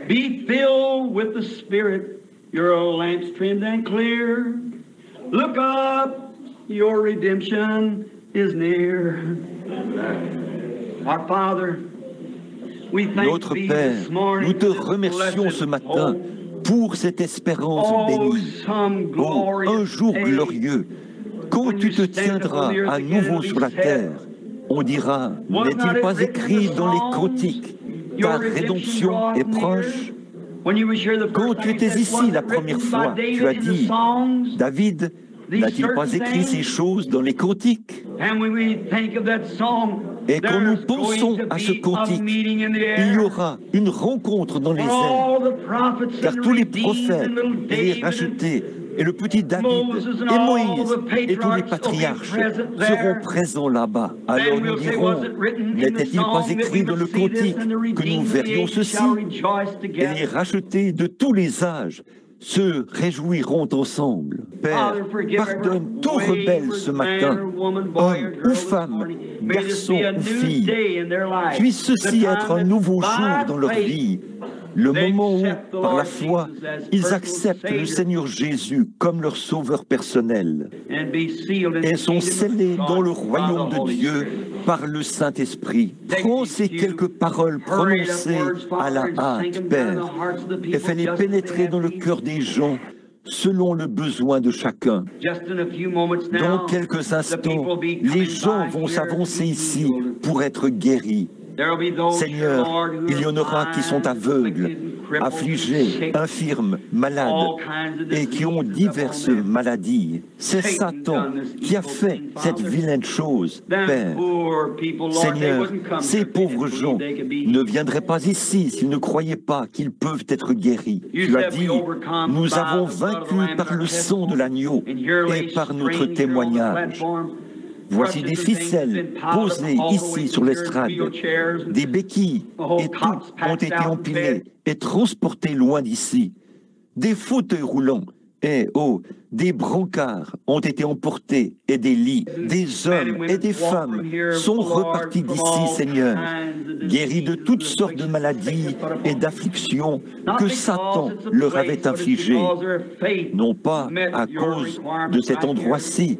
Be filled with the Spirit, your lamps trimmed and clear. Look up, your redemption is near. Our Father, we thank Notre thee Père, this morning nous te for this remercions blessed ce matin hope. pour cette espérance Oh, bénie. some Oh, glorious un jour day glorieux, quand when tu you te stand tiendras upon the earth à again nouveau and sur be la said, terre, on dira, was not n'est-il it pas written in écrit the dans les Psalms, cantiques, your ta redemption rédemption draweth est near? proche? When you was here the Quand first tu time, étais he said, ici wasn't la it written première by fois, David tu as in the dit, Songs? David, These n'a-t-il pas certain écrit ces things? choses dans les cantiques? And when we think of that song, Et quand nous there's pensons going to à ce be a cantique, meeting in the il y air. aura une rencontre dans les For airs, all the prophets car and tous les redeemed prophètes and little et les David rachetés, et le petit and David, Moses and et all Moïse, the et tous les patriarchs will be patriarches present seront there. présents là-bas. Alors Then nous we'll say, dirons, was it written in the n'était-il pas song that écrit we dans le would see this cantique and the que nous redeemed of the verrions age ceci? shall rejoice Et les together? rachetés de tous les âges se réjouiront ensemble. Père, Father, forgive pardonne every tout rebelle ce wayward matin, man or woman, boy or homme girl ou this femme, morning. May this garçon be a ou new fille. day in their life. Puisse The ceci time être un that nouveau by jour dans leur faith vie, le they moment où, accept the par la Lord foi, Jesus as ils personal acceptent le Savior Seigneur Jésus comme leur sauveur personnel and be sealed in et the sont kingdom of scellés God dans le by the royaume de Holy Dieu Spirit. par le Saint-Esprit. Prends ces quelques paroles Hurry up prononcées words, à la Father, and sink hâte, them down in Père, the hearts of the et people fais-les just as they pénétrer have dans le need. cœur des gens selon le besoin de chacun. Just in a few moments Dans now, quelques the instants, people will be les coming gens by vont here s'avancer to be ici healed. pour être guéris. There will be those, Seigneur, Lord, who il y en are aura qui sont blind, aveugles, afflicted, crippled, affligés, sick, infirmes, malades, all kinds of et qui ont diseases diverses upon them. maladies. C'est Satan qui a fait cette vilaine chose, Them Père. poor people, Lord, they Seigneur, wouldn't come ces here if they pauvres didn't gens believe they could be ne healed. viendraient pas ici s'ils ne croyaient pas qu'ils peuvent être guéris. You Tu as said we dit, overcome nous by avons the blood of the vaincu Lamb and par our le sang de testimony. l'agneau And here et lay par notre strangers on the témoignage. platform. Voici des ficelles posées ici sur l'estrade, des béquilles, et tout ont été empilés et transportés loin d'ici. Des fauteuils roulants et, des brancards ont été emportés et des lits. Des hommes et des femmes sont repartis d'ici, Seigneur, guéris de toutes sortes de maladies et d'afflictions que Satan leur avait infligées, non pas à cause de cet endroit-ci,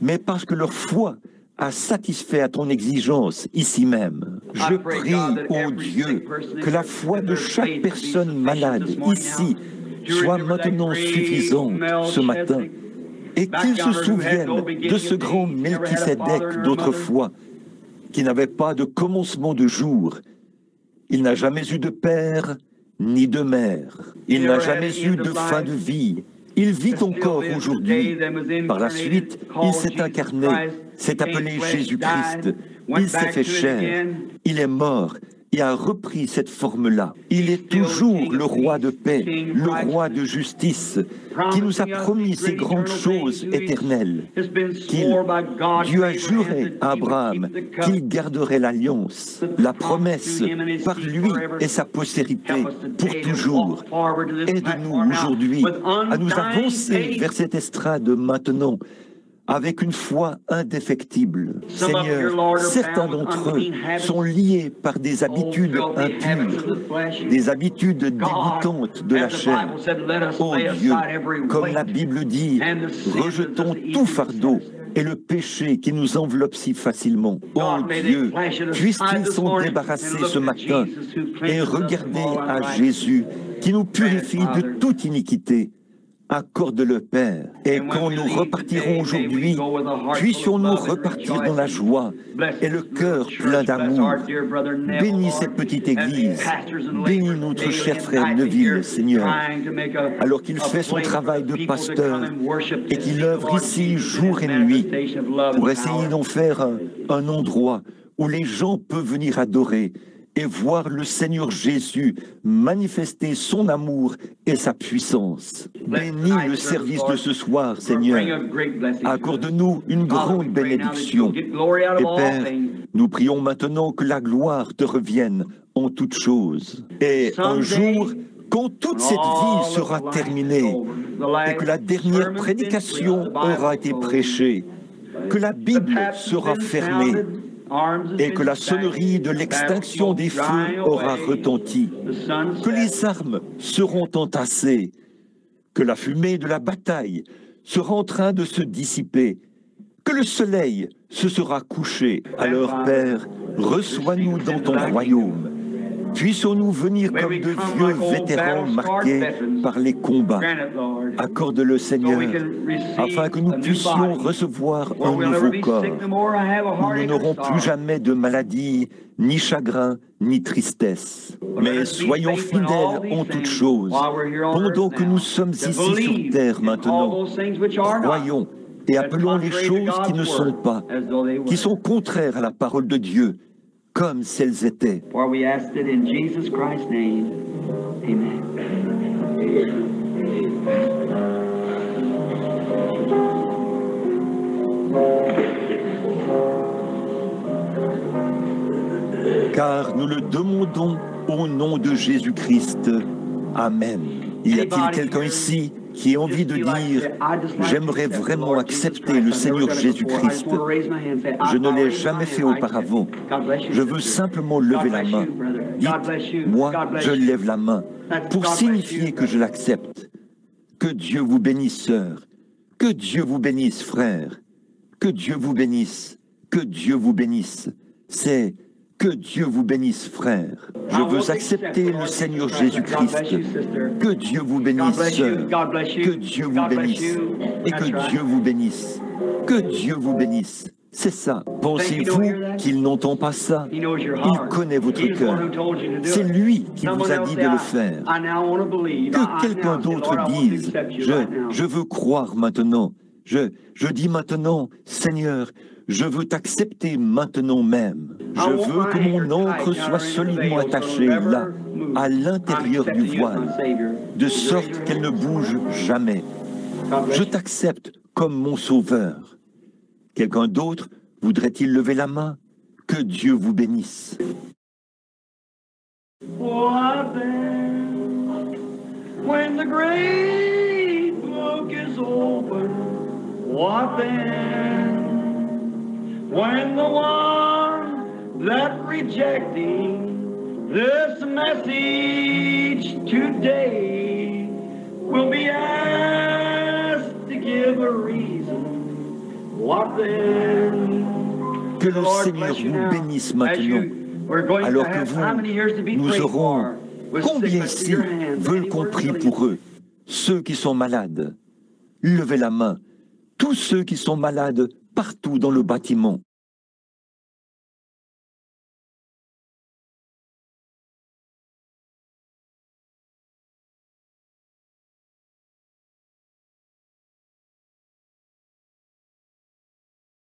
mais parce que leur foi a satisfait à ton exigence ici même. Je prie, ô Dieu, que la foi de chaque personne malade ici soit maintenant suffisante ce matin et qu'ils se souviennent de ce grand Melchisédek d'autrefois qui n'avait pas de commencement de jour. Il n'a jamais eu de père ni de mère. Il n'a jamais eu de fin de vie. Il vit encore aujourd'hui. Par la suite, il s'est incarné, s'est appelé Jésus-Christ. Il s'est fait chair. Il est mort et a repris cette forme-là. Il est toujours le roi de paix, le roi de justice, qui nous a promis ces grandes choses éternelles, Dieu a juré à Abraham qu'il garderait l'alliance, la promesse par lui et sa postérité pour toujours. Aide-nous aujourd'hui à nous avancer vers cette estrade maintenant, avec une foi indéfectible. Seigneur, certains d'entre eux sont liés par des habitudes impures, des habitudes dégoûtantes de la chair. Oh Dieu, comme la Bible dit, rejetons tout fardeau et le péché qui nous enveloppe si facilement. Oh Dieu, puisse-t-il s'en débarrasser ce matin et regarder à Jésus qui nous purifie de toute iniquité. Accorde-le, Père. Et quand nous repartirons aujourd'hui, puissions-nous repartir dans la joie et le cœur plein d'amour. Bénis cette petite église. Bénis notre cher frère Neville, Seigneur, alors qu'il fait son travail de pasteur et qu'il œuvre ici jour et nuit pour essayer d'en faire un endroit où les gens peuvent venir adorer et voir le Seigneur Jésus manifester son amour et sa puissance. Bénis le service de ce soir, Seigneur. Accorde-nous une grande bénédiction. Et Père, nous prions maintenant que la gloire te revienne en toutes choses. Et un jour, quand toute cette vie sera terminée et que la dernière prédication aura été prêchée, que la Bible sera fermée, et que la sonnerie de l'extinction des feux aura retenti, que les armes seront entassées, que la fumée de la bataille sera en train de se dissiper, que le soleil se sera couché. Alors, Père, reçois-nous dans ton royaume. Puissons-nous venir comme de vieux vétérans marqués par les combats. Accorde-le, Seigneur, afin que nous puissions recevoir un nouveau corps, où nous n'aurons plus jamais de maladie, ni chagrin, ni tristesse. Mais soyons fidèles en toutes choses. Pendant que nous sommes ici sur terre maintenant, croyons et appelons les choses qui ne sont pas, qui sont contraires à la parole de Dieu, comme si elles étaient. For we asked it in Jesus Christ's name. Amen. Car nous le demandons au nom de Jésus-Christ. Amen. Y a-t-il quelqu'un ici qui a envie de dire « J'aimerais vraiment accepter le Seigneur Jésus-Christ. Je ne l'ai jamais fait auparavant. Je veux simplement lever la main. » Dites « Moi, je lève la main pour signifier que je l'accepte. » Que Dieu vous bénisse, sœur. Que Dieu vous bénisse, frère. Que Dieu vous bénisse. Que Dieu vous bénisse. C'est que Dieu vous bénisse, frère. Je veux accepter le Seigneur Jésus-Christ. Que Dieu vous bénisse, sœur. Que Dieu vous bénisse. Et que Dieu vous bénisse. Que Dieu vous bénisse. C'est ça. Pensez-vous qu'il n'entend pas ça? Il connaît votre cœur. C'est lui qui vous a dit de le faire. Que quelqu'un d'autre dise, je veux croire maintenant. Je dis maintenant, Seigneur, je veux t'accepter maintenant même. Je veux que mon encre soit solidement attachée là, à l'intérieur du voile, de sorte qu'elle ne bouge jamais. Je t'accepte comme mon sauveur. Quelqu'un d'autre voudrait-il lever la main? Que Dieu vous bénisse. What then, when the great book is open? What then, when the one that rejecting this message today will be asked to give a reason? What then? Que le Seigneur vous bénisse maintenant. Alors que vous, nous aurons, combien ici veulent qu'on prie pour eux? Ceux qui sont malades, levez la main. Tous ceux qui sont malades partout dans le bâtiment.